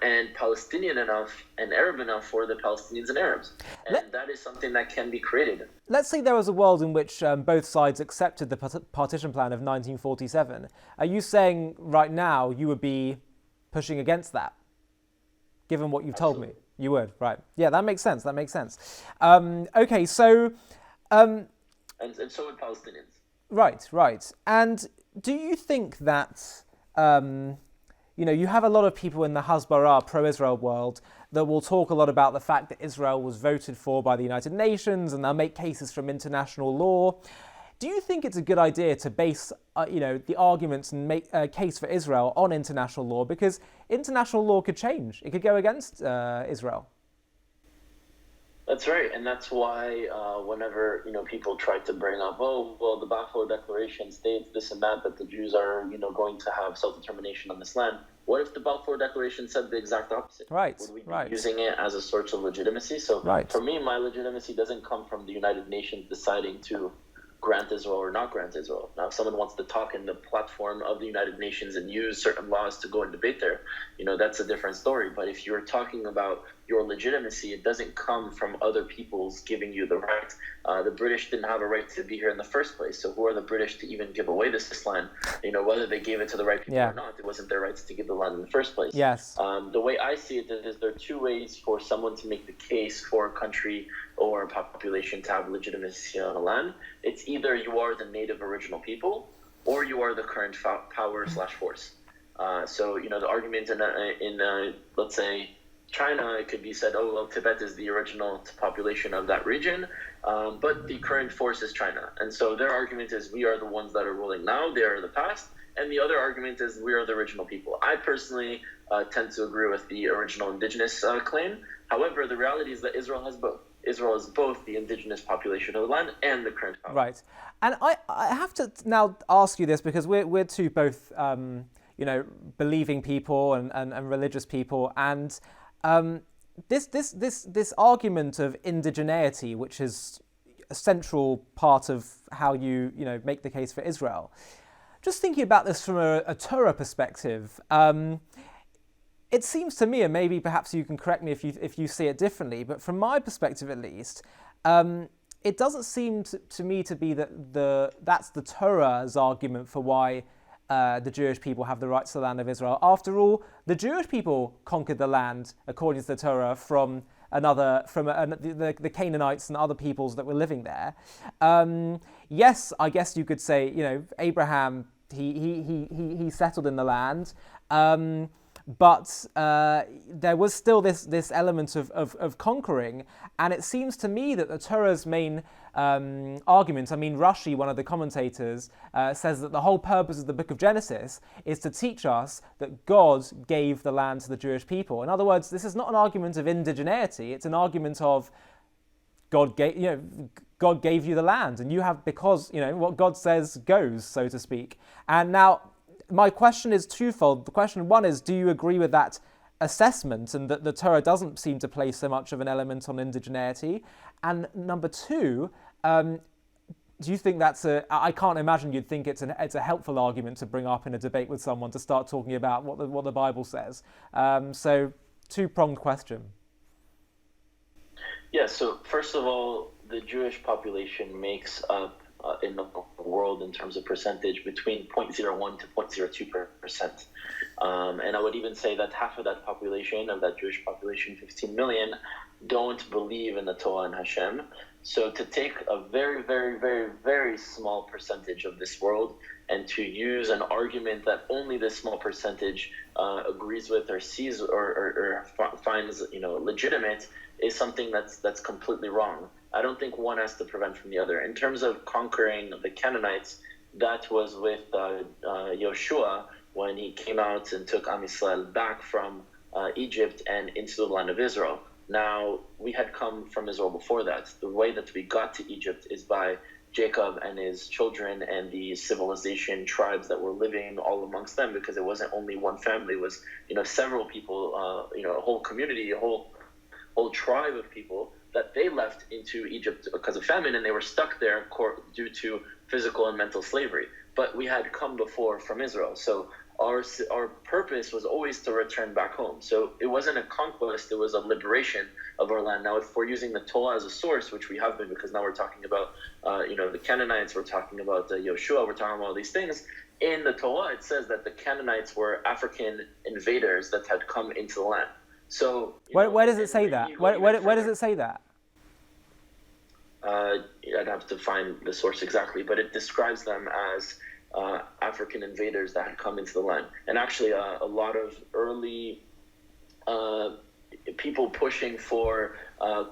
and Palestinian enough and Arab enough for the Palestinians and Arabs. And that is something that can be created. Let's say there was a world in which both sides accepted the partition plan of 1947. Are you saying right now you would be pushing against that, given what you've told me? You would, right. Yeah, that makes sense. Okay, so... and so would Palestinians. Right. And do you think that... you have a lot of people in the Hasbara, pro-Israel world, that will talk a lot about the fact that Israel was voted for by the United Nations, and they'll make cases from international law. Do you think it's a good idea to base, the arguments and make a case for Israel on international law? Because international law could change. It could go against Israel. That's right, and that's why whenever people try to bring up, oh well, the Balfour Declaration states this and that the Jews are going to have self-determination on this land. What if the Balfour Declaration said the exact opposite? Right, Would we be right. using it as a source of legitimacy? So Right. for me, my legitimacy doesn't come from the United Nations deciding to grant Israel or not grant Israel. Now, if someone wants to talk in the platform of the United Nations and use certain laws to go and debate there, that's a different story. But if you're talking about your legitimacy, it doesn't come from other people's giving you the right. The British didn't have a right to be here in the first place. So who are the British to even give away this land? Whether they gave it to the right people or not, it wasn't their rights to give the land in the first place. Yes. The way I see it is there are two ways for someone to make the case for a country or a population to have legitimacy on a land. It's either you are the native original people or you are the current power/force. So the argument in let's say China, it could be said, oh well, Tibet is the original population of that region, but the current force is China, and so their argument is we are the ones that are ruling now, they are the past, and the other argument is we are the original people. I personally tend to agree with the original indigenous claim. However, the reality is that Israel has both. Israel is both the indigenous population of the land and the current power. Right, and I have to now ask you this because we're two both believing people and religious people, and this argument of indigeneity, which is a central part of how you make the case for Israel. Just thinking about this from a Torah perspective, it seems to me, and maybe perhaps you can correct me if you see it differently, but from my perspective at least, it doesn't seem to me to be that's the Torah's argument for why the Jewish people have the rights to the land of Israel. After all, the Jewish people conquered the land, according to the Torah, from the Canaanites and other peoples that were living there. Yes, I guess you could say, Abraham, he settled in the land, but there was still this element of conquering, and it seems to me that the Torah's main argument, Rashi, one of the commentators, says that the whole purpose of the book of Genesis is to teach us that God gave the land to the Jewish people. In other words, this is not an argument of indigeneity, it's an argument of God gave you the land, and you have, because what God says goes, so to speak. And now my question is twofold. The question one is, do you agree with that assessment and that the Torah doesn't seem to place so much of an element on indigeneity? And number two, do you think I can't imagine you'd think it's a helpful argument to bring up in a debate with someone to start talking about what the Bible says. So two-pronged question. Yeah, so first of all, the Jewish population makes up in the world in terms of percentage between 0.01 to 0.02%. And I would even say that half of that population, of that Jewish population, 15 million, don't believe in the Torah and Hashem. So to take a very, very, very, very small percentage of this world and to use an argument that only this small percentage agrees with or sees or finds legitimate is something that's completely wrong. I don't think one has to prevent from the other. In terms of conquering the Canaanites, that was with Yoshua when he came out and took Am Yisrael back from Egypt and into the land of Israel. Now, we had come from Israel before that. The way that we got to Egypt is by Jacob and his children and the civilization tribes that were living all amongst them, because it wasn't only one family, it was several people, a whole community, a whole tribe of people that they left into Egypt because of famine, and they were stuck there due to physical and mental slavery. But we had come before from Israel, so our purpose was always to return back home. So it wasn't a conquest, it was a liberation of our land. Now, if we're using the Torah as a source, which we have been, because now we're talking about the Canaanites, we're talking about Yoshua, we're talking about all these things. In the Torah, it says that the Canaanites were African invaders that had come into the land. So where does it say that? Where does it say that? I'd have to find the source exactly, but it describes them as African invaders that had come into the land. And actually, a lot of early people pushing for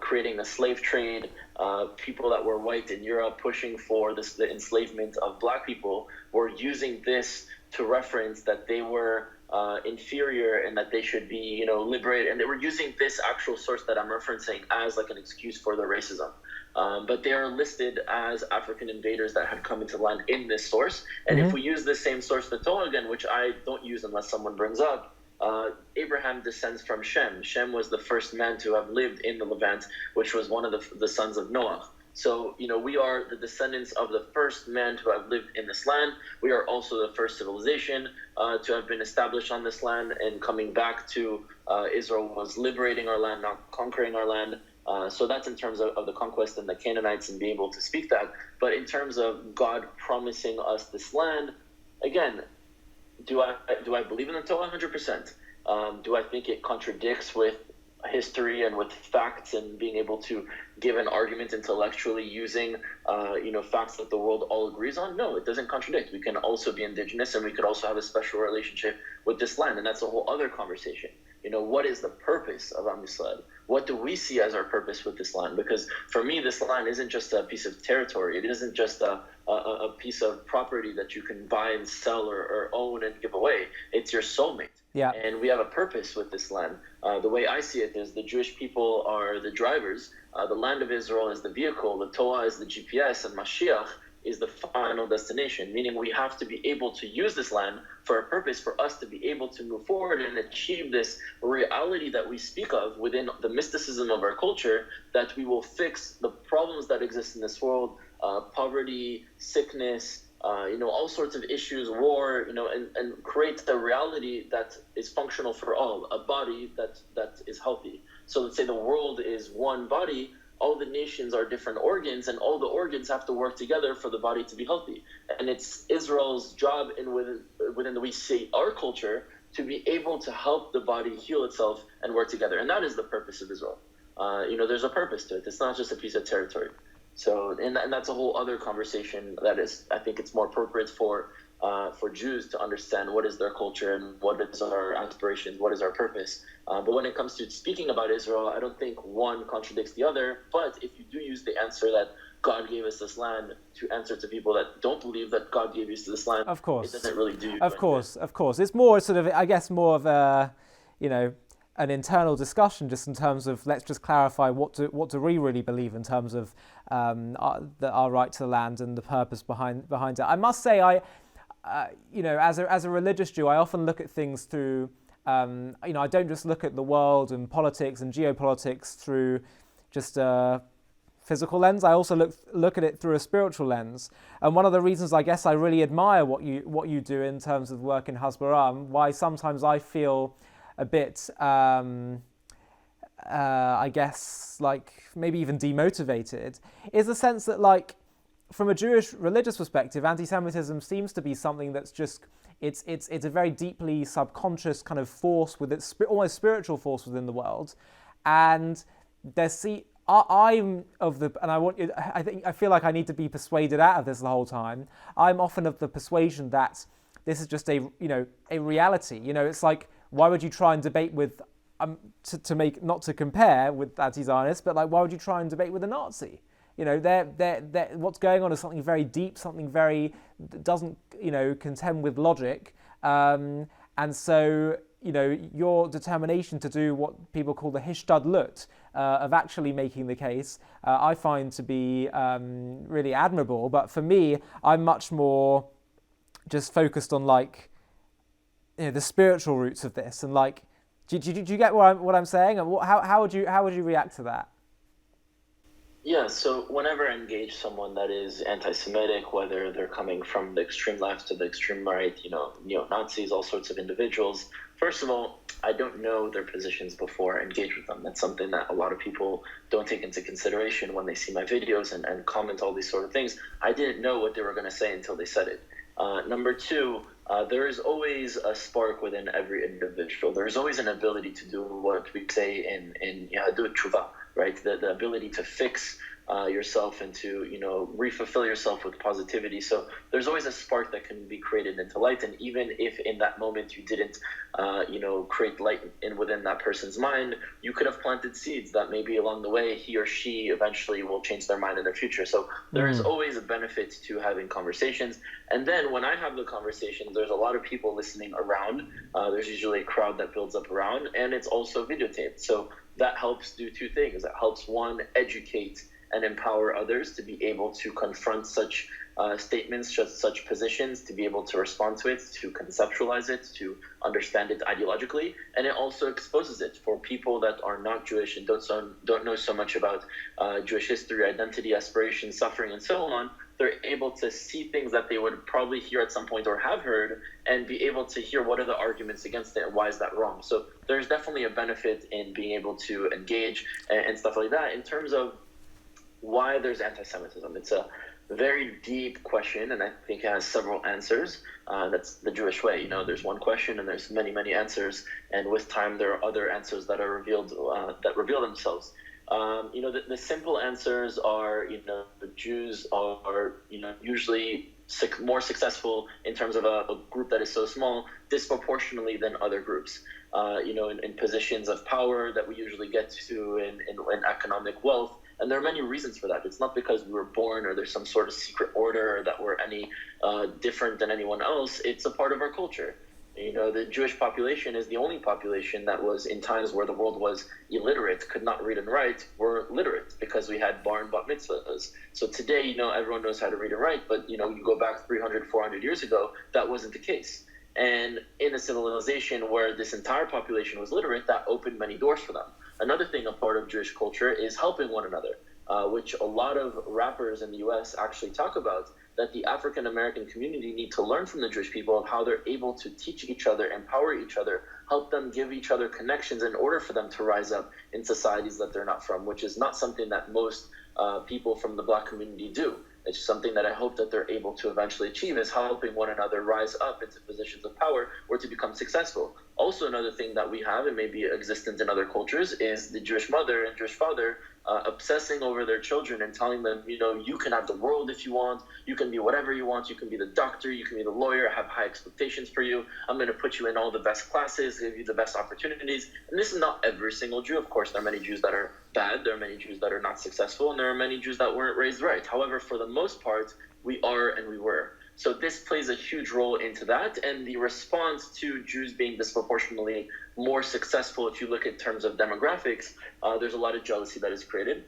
creating a slave trade, people that were white in Europe pushing for the enslavement of black people, were using this to reference that they were inferior and that they should be, liberated. And they were using this actual source that I'm referencing as like an excuse for their racism. But they are listed as African invaders that had come into the land in this source. And if we use this same source, the Torah again, which I don't use unless someone brings up, Abraham descends from Shem. Shem was the first man to have lived in the Levant, which was one of the sons of Noah. So, we are the descendants of the first man to have lived in this land. We are also the first civilization to have been established on this land, and coming back to Israel was liberating our land, not conquering our land. So that's in terms of the conquest and the Canaanites and being able to speak that. But in terms of God promising us this land, again, do I believe in the Torah? 100%. Do I think it contradicts with history and with facts and being able to give an argument intellectually using facts that the world all agrees on? No, it doesn't contradict. We can also be indigenous, and we could also have a special relationship with this land, and that's a whole other conversation. What is the purpose of Am Yisrael? What do we see as our purpose with this land? Because for me, this land isn't just a piece of territory. It isn't just a piece of property that you can buy and sell or own and give away. It's your soulmate. Yeah. And we have a purpose with this land. The way I see it is the Jewish people are the drivers. The land of Israel is the vehicle. The Torah is the GPS, and Mashiach is the final destination, meaning we have to be able to use this land for a purpose, for us to be able to move forward and achieve this reality that we speak of within the mysticism of our culture, that we will fix the problems that exist in this world, poverty, sickness, all sorts of issues, war, and create the reality that is functional for all, a body that is healthy. So let's say the world is one body, all the nations are different organs, and all the organs have to work together for the body to be healthy. And it's Israel's job within the, we say, our culture, to be able to help the body heal itself and work together. And that is the purpose of Israel. There's a purpose to it. It's not just a piece of territory. So, and that's a whole other conversation that is, I think it's more appropriate for Jews to understand what is their culture and what is our aspirations, what is our purpose. But when it comes to speaking about Israel, I don't think one contradicts the other. But if you do use the answer that God gave us this land to answer to people that don't believe that God gave us this land, of course, it doesn't really do you. Of course. It's more sort of, I guess, more of a, an internal discussion, just in terms of, let's just clarify what do we really believe in terms of our right to the land and the purpose behind it. I must say, as a religious Jew, I often look at things through, I don't just look at the world and politics and geopolitics through just a physical lens. I also look at it through a spiritual lens. And one of the reasons, I guess, I really admire what you do in terms of work in Hasbara, why sometimes I feel a bit, I guess, like maybe even demotivated, is the sense that, like, from a Jewish religious perspective, anti-Semitism seems to be something that's just, it's a very deeply subconscious kind of force, with its almost spiritual force within the world. And I'm of the, and I feel like I need to be persuaded out of this the whole time. I'm often of the persuasion that this is just a reality. It's like, why would you try and debate with, to make, not to compare with anti-Zionists, but like, why would you try and debate with a Nazi? They're what's going on is something very deep, something very, doesn't, contend with logic. And so, your determination to do what people call the hishtadlut, of actually making the case, I find to be really admirable. But for me, I'm much more just focused on, like, the spiritual roots of this. And, like, do you get what I'm saying? And how would you react to that? Yeah, so whenever I engage someone that is anti-Semitic, whether they're coming from the extreme left to the extreme right, neo-Nazis, all sorts of individuals, first of all, I don't know their positions before I engage with them. That's something that a lot of people don't take into consideration when they see my videos and comment all these sort of things. I didn't know what they were going to say until they said it. Number two, there is always a spark within every individual. There is always an ability to do what we say in Yahadut Tshuva, right? The ability to fix yourself and to, refulfill yourself with positivity. So there's always a spark that can be created into light. And even if in that moment you didn't, create light within that person's mind, you could have planted seeds that maybe along the way he or she eventually will change their mind in their future. So there is always a benefit to having conversations. And then when I have the conversations, there's a lot of people listening around. There's usually a crowd that builds up around, and it's also videotaped. So that helps do two things. It helps, one, educate and empower others to be able to confront such statements, such positions, to be able to respond to it, to conceptualize it, to understand it ideologically. And it also exposes it for people that are not Jewish and don't know so much about Jewish history, identity, aspiration, suffering, and so on. They're able to see things that they would probably hear at some point or have heard, and be able to hear what are the arguments against it and why is that wrong. So there's definitely a benefit in being able to engage and stuff like that. In terms of why there's anti-Semitism, it's a very deep question, and I think it has several answers. That's the Jewish way. There's one question and there's many, many answers, and with time there are other answers that are revealed, that reveal themselves. The simple answers are, the Jews are, usually more successful in terms of a group that is so small, disproportionately than other groups. In positions of power that we usually get to in economic wealth. And there are many reasons for that. It's not because we were born or there's some sort of secret order or that we're any different than anyone else. It's a part of our culture. The Jewish population is the only population that was, in times where the world was illiterate, could not read and write, were literate because we had bar and bat mitzvahs. So today, everyone knows how to read and write, but, you go back 300, 400 years ago, that wasn't the case. And in a civilization where this entire population was literate, that opened many doors for them. Another thing, a part of Jewish culture, is helping one another, which a lot of rappers in the U.S. actually talk about, that the African-American community need to learn from the Jewish people of how they're able to teach each other, empower each other, help them, give each other connections in order for them to rise up in societies that they're not from, which is not something that most people from the Black community do. It's something that I hope that they're able to eventually achieve, is helping one another rise up into positions of power or to become successful. Also, another thing that we have, and maybe existent in other cultures, is the Jewish mother and Jewish father obsessing over their children and telling them, you can have the world if you want, you can be whatever you want, you can be the doctor, you can be the lawyer, I have high expectations for you, I'm going to put you in all the best classes, give you the best opportunities. And this is not every single Jew. Of course, there are many Jews that are bad, there are many Jews that are not successful, and there are many Jews that weren't raised right. However, for the most part, we are and we were. So this plays a huge role into that, and the response to Jews being disproportionately more successful, if you look at terms of demographics, there's a lot of jealousy that is created.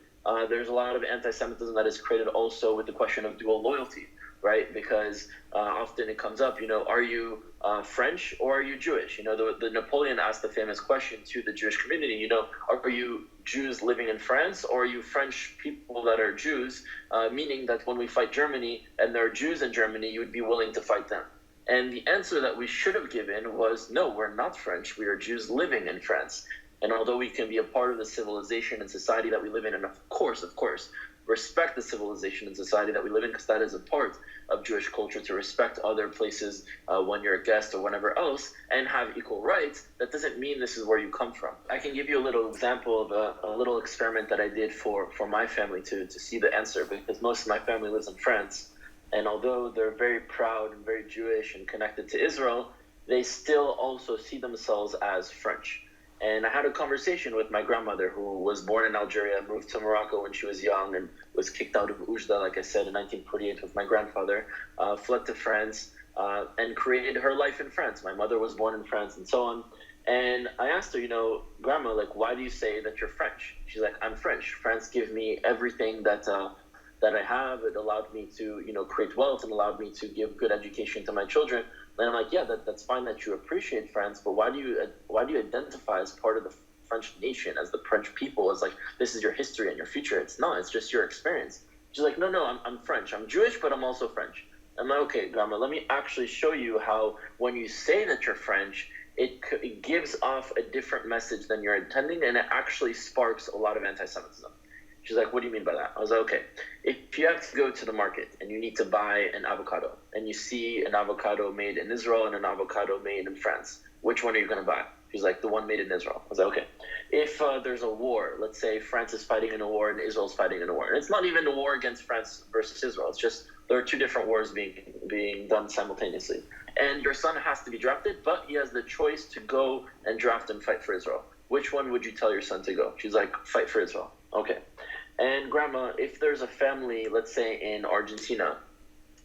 There's a lot of anti-Semitism that is created also with the question of dual loyalty, right? Because often it comes up, are you French or are you Jewish? The Napoleon asked the famous question to the Jewish community, are you Jews living in France or are you French people that are Jews? Meaning that when we fight Germany and there are Jews in Germany, you would be willing to fight them. And the answer that we should have given was, no, we're not French. We are Jews living in France. And although we can be a part of the civilization and society that we live in, and of course, respect the civilization and society that we live in, because that is a part of Jewish culture, to respect other places when you're a guest or whenever else, and have equal rights, that doesn't mean this is where you come from. I can give you a little example of a little experiment that I did for my family to see the answer, because most of my family lives in France. And although they're very proud and very Jewish and connected to Israel, they still also see themselves as French. And I had a conversation with my grandmother, who was born in Algeria, moved to Morocco when she was young, and was kicked out of Oujda, like I said, in 1948 with my grandfather, fled to France, and created her life in France. My mother was born in France and so on. And I asked her, Grandma, why do you say that you're French? She's like, I'm French. France gave me everything that I have. It allowed me to, create wealth, and allowed me to give good education to my children. And I'm like, yeah, that's fine that you appreciate France, but why do you identify as part of the French nation, as the French people, as this is your history and your future? It's not. It's just your experience. She's like, no, I'm French. I'm Jewish, but I'm also French. I'm like, okay, Grandma, let me actually show you how when you say that you're French, it gives off a different message than you're intending, and it actually sparks a lot of anti-Semitism. She's like, what do you mean by that? I was like, okay, if you have to go to the market and you need to buy an avocado, and you see an avocado made in Israel and an avocado made in France, which one are you going to buy? She's like, the one made in Israel. I was like, okay. if there's a war, let's say France is fighting in a war and Israel's fighting in a war, and it's not even a war against France versus Israel, it's just there are two different wars being done simultaneously. And your son has to be drafted, but he has the choice to go and draft and fight for Israel. Which one would you tell your son to go? She's like, fight for Israel. Okay. And grandma, if there's a family, let's say in Argentina,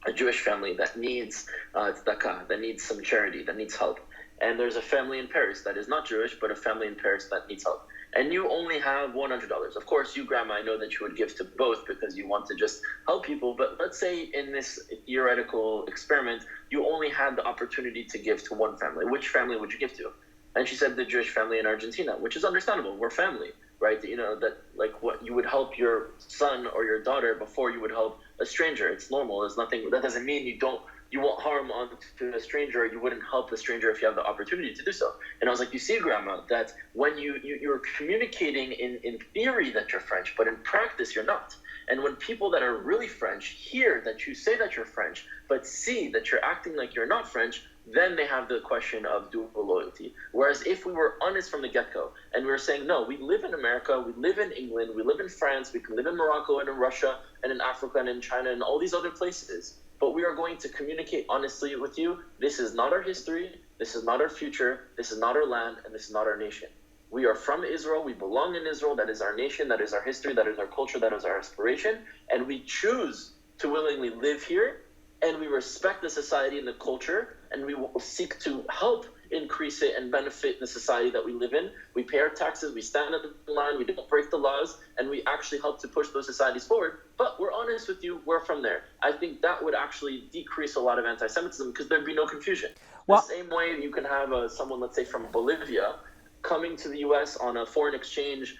a Jewish family that needs tzedakah, that needs some charity, that needs help, and there's a family in Paris that is not Jewish, but a family in Paris that needs help, and you only have $100. Of course, you, grandma, I know that you would give to both because you want to just help people, but let's say in this theoretical experiment, you only had the opportunity to give to one family. Which family would you give to? And she said the Jewish family in Argentina, which is understandable. We're family, right? You know, that like what you would help your son or your daughter before you would help a stranger. It's normal. It's nothing. That doesn't mean you won't harm on to a stranger. You wouldn't help a stranger if you have the opportunity to do so. And I was like, you see, grandma, that when you're communicating in theory that you're French, but in practice you're not. And when people that are really French hear that you say that you're French, but see that you're acting like you're not French, then they have the question of dual loyalty. Whereas if we were honest from the get-go and we were saying, no, we live in America, we live in England, we live in France, we can live in Morocco and in Russia and in Africa and in China and all these other places, but we are going to communicate honestly with you. This is not our history, this is not our future, this is not our land, and this is not our nation. We are from Israel, we belong in Israel, that is our nation, that is our history, that is our culture, that is our aspiration, and we choose to willingly live here, and we respect the society and the culture, and we will seek to help increase it and benefit the society that we live in. We pay our taxes, we stand at the line, we don't break the laws, and we actually help to push those societies forward. But we're honest with you, we're from there. I think that would actually decrease a lot of anti-Semitism because there'd be no confusion. The same way you can have someone, let's say from Bolivia, coming to the US on a foreign exchange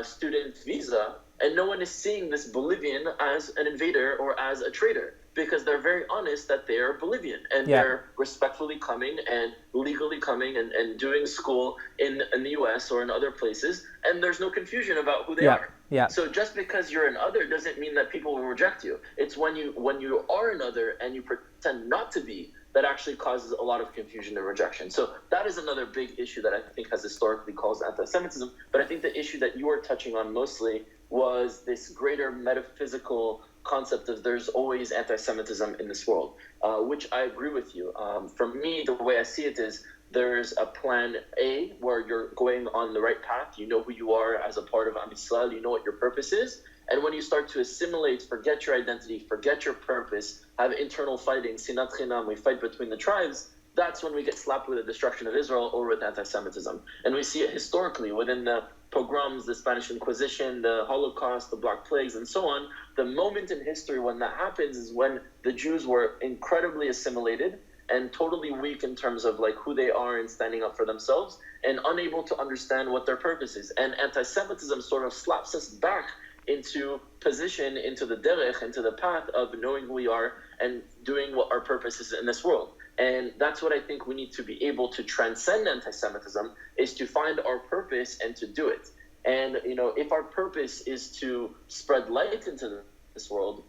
student visa, and no one is seeing this Bolivian as an invader or as a traitor, because they're very honest that they're Bolivian and they're respectfully coming and legally coming and doing school in the US or in other places, and there's no confusion about who they are. Yeah. So just because you're an other doesn't mean that people will reject you. It's when you are an other and you pretend not to be, that actually causes a lot of confusion and rejection. So that is another big issue that I think has historically caused anti-Semitism. But I think the issue that you were touching on mostly was this greater metaphysical concept of there's always anti-Semitism in this world, which I agree with you. For me, the way I see it is there's a plan A where you're going on the right path. You know who you are as a part of Am Yisrael. You know what your purpose is. And when you start to assimilate, forget your identity, forget your purpose, have internal fighting, sinat chinam, we fight between the tribes, that's when we get slapped with the destruction of Israel or with anti-Semitism. And we see it historically within the pogroms, the Spanish Inquisition, the Holocaust, the Black Plagues, and so on. The moment in history when that happens is when the Jews were incredibly assimilated and totally weak in terms of like who they are and standing up for themselves and unable to understand what their purpose is. And anti-Semitism sort of slaps us back into position, into the derech, into the path of knowing who we are and doing what our purpose is in this world. And that's what I think we need to be able to transcend anti-Semitism, is to find our purpose and to do it. And, you know, if our purpose is to spread light into this world,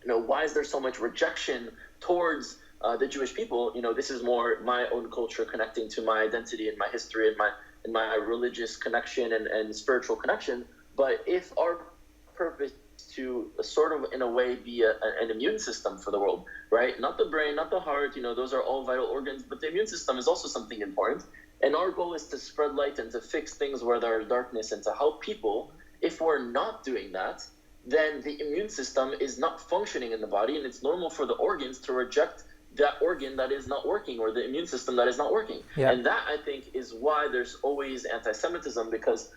you know, why is there so much rejection towards the Jewish people? You know, this is more my own culture connecting to my identity and my history and my religious connection and spiritual connection. But if our purpose to sort of in a way be an immune system for the world, right? Not the brain, not the heart, you know, those are all vital organs, but the immune system is also something important. And our goal is to spread light and to fix things where there is darkness and to help people. If we're not doing that, then the immune system is not functioning in the body, and it's normal for the organs to reject that organ that is not working or the immune system that is not working. And that, I think, is why there's always anti-Semitism, because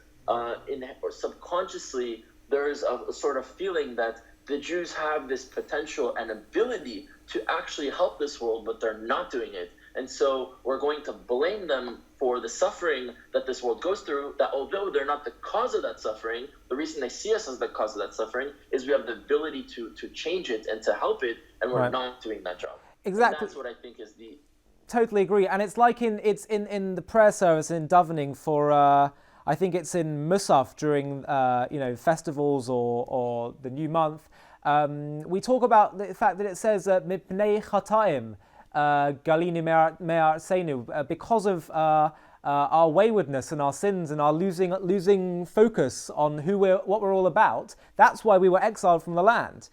subconsciously there's a sort of feeling that the Jews have this potential and ability to actually help this world, but they're not doing it. And so we're going to blame them for the suffering that this world goes through, that although they're not the cause of that suffering, the reason they see us as the cause of that suffering is we have the ability to change it and to help it, and we're not doing that job. Exactly. And that's what I think is the... Totally agree. And it's like in the prayer service in davening for... I think it's in Musaf during festivals or the new month. We talk about the fact that it says Mipnei Chataim Galini Me'artzenu, because of our waywardness and our sins and our losing focus on what we're all about. That's why we were exiled from the land.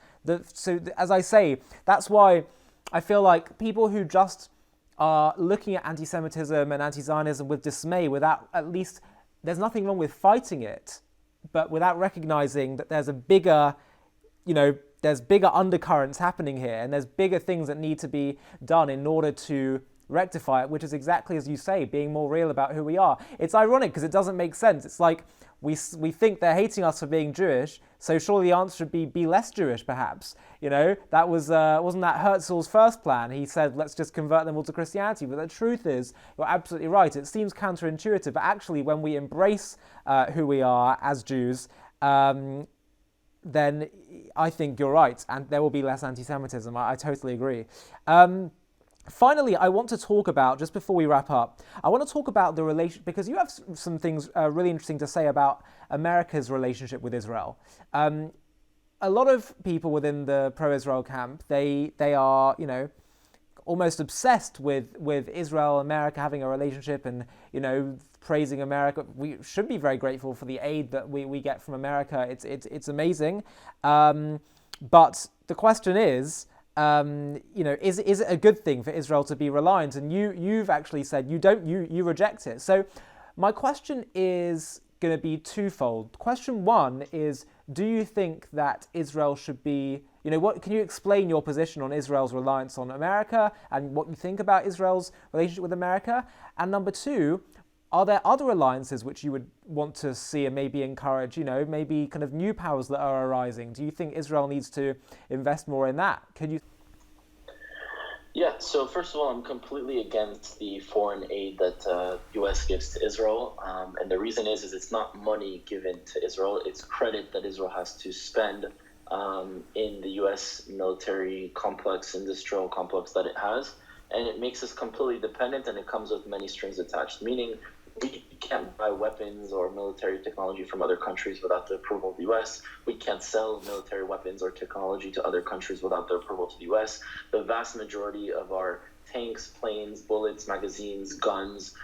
So as I say, that's why I feel like people who just are looking at anti-Semitism and anti-Zionism with dismay, without at least, there's nothing wrong with fighting it, but without recognizing that there's a bigger, there's bigger undercurrents happening here, and there's bigger things that need to be done in order to rectify it, which is exactly as you say, being more real about who we are. It's ironic because it doesn't make sense. It's like we think they're hating us for being Jewish, so surely the answer should be less Jewish, perhaps. That wasn't that Herzl's first plan. He said, let's just convert them all to Christianity. But the truth is, you're absolutely right. It seems counterintuitive, but actually when we embrace who we are as Jews, then I think you're right, and there will be less anti-Semitism. I totally agree. Finally, I want to talk about, just before we wrap up, I want to talk about the relation, because you have some things really interesting to say about America's relationship with Israel. A lot of people within the pro-Israel camp, they are, almost obsessed with Israel, America having a relationship, and, praising America. We should be very grateful for the aid that we get from America. It's amazing. But the question is, is it a good thing for Israel to be reliant? And you've actually said you reject it. So my question is going to be twofold. Question one is, do you think that Israel should be, can you explain your position on Israel's reliance on America and what you think about Israel's relationship with America? And number two, are there other alliances which you would want to see and maybe encourage, maybe kind of new powers that are arising? Do you think Israel needs to invest more in that? Can you? Yeah, so first of all, I'm completely against the foreign aid that U.S. gives to Israel. And the reason is it's not money given to Israel. It's credit that Israel has to spend in the U.S. military complex, industrial complex that it has. And it makes us completely dependent, and it comes with many strings attached, meaning we can't buy weapons or military technology from other countries without the approval of the U.S. We can't sell military weapons or technology to other countries without the approval of the U.S. The vast majority of our tanks, planes, bullets, magazines, guns,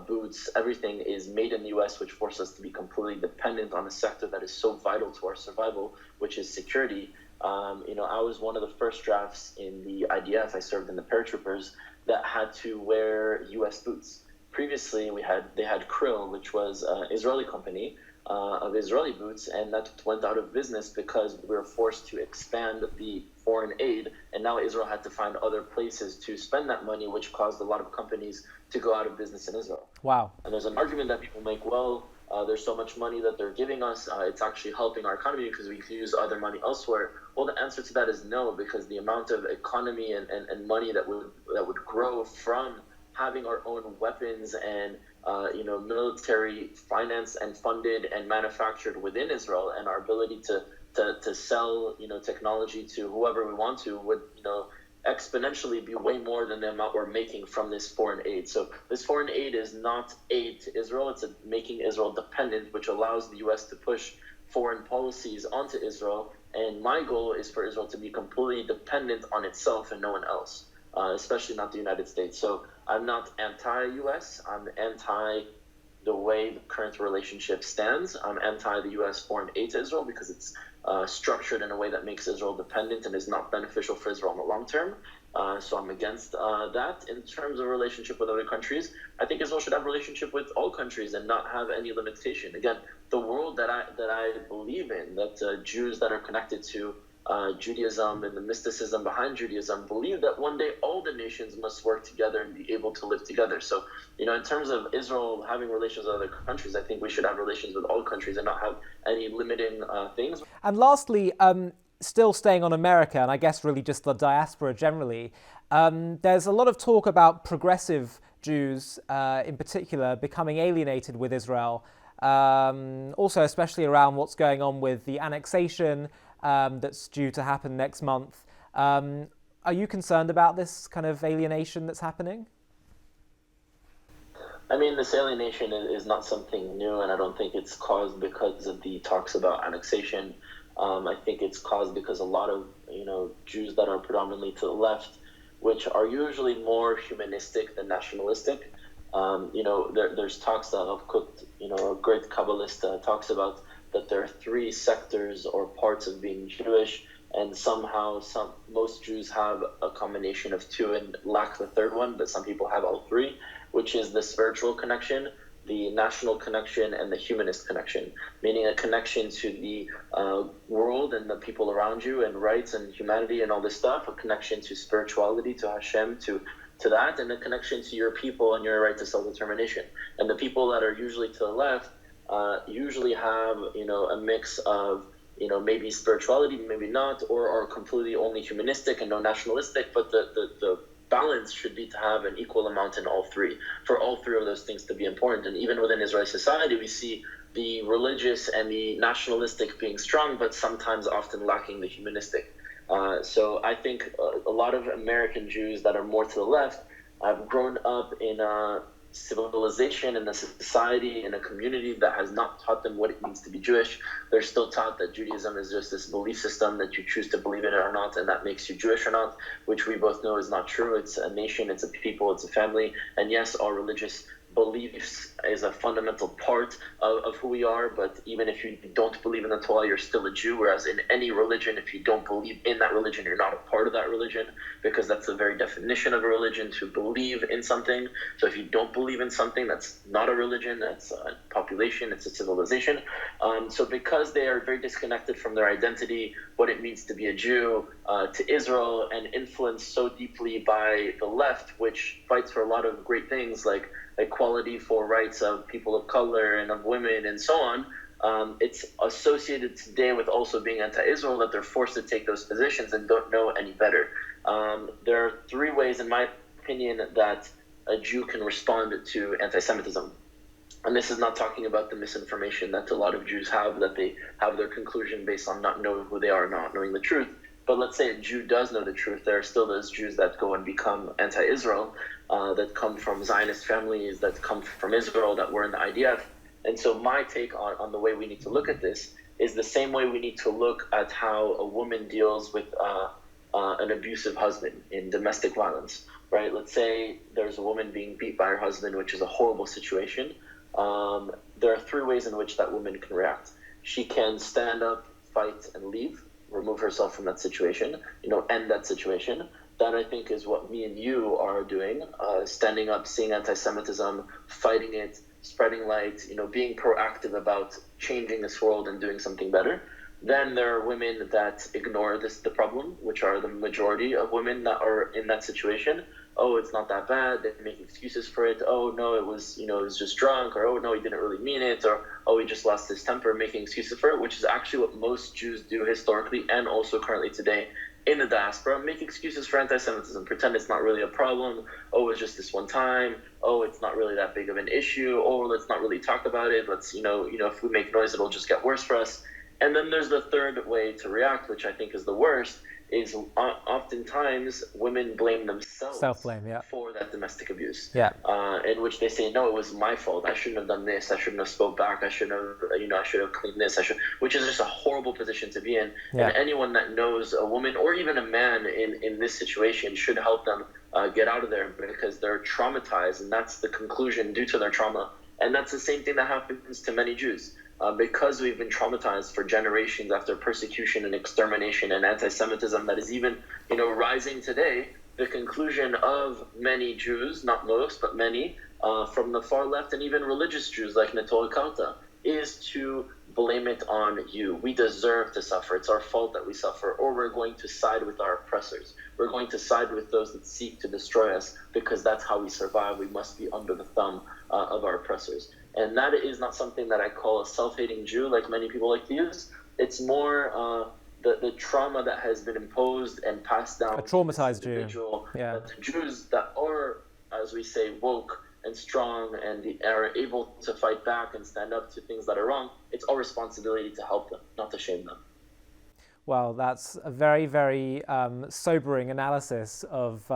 boots, everything is made in the U.S., which forces us to be completely dependent on a sector that is so vital to our survival, which is security. I was one of the first drafts in the IDF. I served in the paratroopers that had to wear U.S. boots. Previously, they had Krill, which was an Israeli company of Israeli boots, and that went out of business because we were forced to expand the foreign aid, and now Israel had to find other places to spend that money, which caused a lot of companies to go out of business in Israel. Wow. And there's an argument that people make, there's so much money that they're giving us, it's actually helping our economy because we can use other money elsewhere. Well, the answer to that is no, because the amount of economy and money that would grow from having our own weapons and military financed and funded and manufactured within Israel, and our ability to sell technology to whoever we want to would exponentially be way more than the amount we're making from this foreign aid. So this foreign aid is not aid to Israel, it's making Israel dependent, which allows the U.S. to push foreign policies onto Israel. And my goal is for Israel to be completely dependent on itself and no one else, especially not the United States. So I'm not anti-U.S., I'm anti the way the current relationship stands. I'm anti the U.S. foreign aid to Israel because it's structured in a way that makes Israel dependent and is not beneficial for Israel in the long term. So I'm against that. In terms of relationship with other countries, I think Israel should have a relationship with all countries and not have any limitation. Again, the world that I believe in, that Jews that are connected to Judaism and the mysticism behind Judaism believe that one day all the nations must work together and be able to live together. So, in terms of Israel having relations with other countries, I think we should have relations with all countries and not have any limiting things. And lastly, still staying on America, and I guess really just the diaspora generally, there's a lot of talk about progressive Jews in particular becoming alienated with Israel, also especially around what's going on with the annexation that's due to happen next month. Are you concerned about this kind of alienation that's happening? I mean, this alienation is not something new, and I don't think it's caused because of the talks about annexation. I think it's caused because a lot of Jews that are predominantly to the left, which are usually more humanistic than nationalistic, There's talks that I've cooked, a great Kabbalist talks about that there are three sectors or parts of being Jewish, and somehow most Jews have a combination of two and lack the third one, but some people have all three, which is the spiritual connection, the national connection, and the humanist connection, meaning a connection to the world and the people around you and rights and humanity and all this stuff, a connection to spirituality, to Hashem, to that, and a connection to your people and your right to self-determination. And the people that are usually to the left usually have, a mix of, maybe spirituality, maybe not, or are completely only humanistic and no nationalistic, but the balance should be to have an equal amount in all three, for all three of those things to be important. And even within Israeli society, we see the religious and the nationalistic being strong, but sometimes often lacking the humanistic. So I think a lot of American Jews that are more to the left have grown up in a civilization, in a society, in a community that has not taught them what it means to be Jewish. They're still taught that Judaism is just this belief system that you choose to believe in it or not, and that makes you Jewish or not, which we both know is not true. It's a nation, it's a people, it's a family, and yes, our religious beliefs is a fundamental part of who we are, but even if you don't believe in the Torah, you're still a Jew, whereas in any religion, if you don't believe in that religion, you're not a part of that religion, because that's the very definition of a religion, to believe in something. So if you don't believe in something, that's not a religion, that's a population, it's a civilization. So because they are very disconnected from their identity, what it means to be a Jew, to Israel, and influenced so deeply by the left, which fights for a lot of great things like equality for rights of people of color and of women and so on, it's associated today with also being anti-Israel, that they're forced to take those positions and don't know any better. There are three ways, in my opinion, that a Jew can respond to anti-Semitism. And this is not talking about the misinformation that a lot of Jews have, that they have their conclusion based on not knowing who they are, not knowing the truth. But let's say a Jew does know the truth. There are still those Jews that go and become anti-Israel, that come from Zionist families, that come from Israel, that were in the IDF. And so my take on the way we need to look at this is the same way we need to look at how a woman deals with an abusive husband in domestic violence, right? Let's say there's a woman being beat by her husband, which is a horrible situation. There are three ways in which that woman can react. She can stand up, fight, and leave, remove herself from that situation, end that situation. That, I think, is what me and you are doing, standing up, seeing anti-Semitism, fighting it, spreading light, being proactive about changing this world and doing something better. Then there are women that ignore the problem, which are the majority of women that are in that situation. Oh, it's not that bad. They make excuses for it. Oh, no, it was just drunk, or oh, no, he didn't really mean it, or oh, he just lost his temper, making excuses for it, which is actually what most Jews do historically and also currently today in the diaspora. Make excuses for anti-Semitism, pretend it's not really a problem. Oh, it's just this one time. Oh, it's not really that big of an issue. Or let's not really talk about it. Let's, if we make noise, it'll just get worse for us. And then there's the third way to react, which I think is the worst, is oftentimes women blame themselves for that domestic abuse. Yeah. In which they say, no, it was my fault. I shouldn't have done this. I shouldn't have spoke back. I should have cleaned this. Which is just a horrible position to be in. Yeah. And anyone that knows a woman or even a man in this situation should help them get out of there, because they're traumatized, and that's the conclusion due to their trauma. And that's the same thing that happens to many Jews. Because we've been traumatized for generations after persecution and extermination and anti-Semitism that is even, rising today, the conclusion of many Jews, not most, but many, from the far left and even religious Jews like Netori Karta, is to blame it on you. We deserve to suffer. It's our fault that we suffer, or we're going to side with our oppressors. We're going to side with those that seek to destroy us, because that's how we survive. We must be under the thumb of our oppressors. And that is not something that I call a self-hating Jew, like many people like to use. It's more the trauma that has been imposed and passed down. A traumatized Jew. Yeah. The Jews that are, as we say, woke and strong and are able to fight back and stand up to things that are wrong, it's our responsibility to help them, not to shame them. Well, that's a very, very sobering analysis of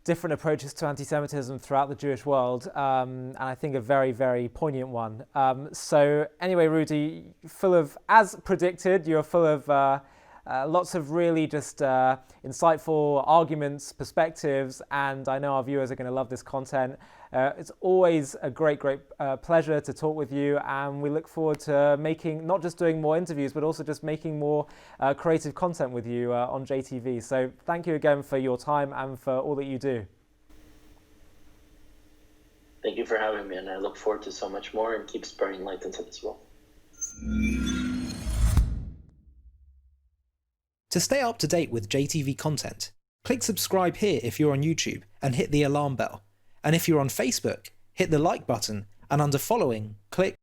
different approaches to anti-Semitism throughout the Jewish world, and I think a very, very poignant one. So anyway, Rudy, as predicted, you're full of lots of really just insightful arguments, perspectives, and I know our viewers are going to love this content. It's always a great pleasure to talk with you, and we look forward to not just doing more interviews, but also just making more creative content with you on JTV. So thank you again for your time and for all that you do. Thank you for having me, and I look forward to so much more and keep spreading light into this world. To stay up to date with JTV content, click subscribe here if you're on YouTube and hit the alarm bell. And if you're on Facebook, hit the like button, and under following, click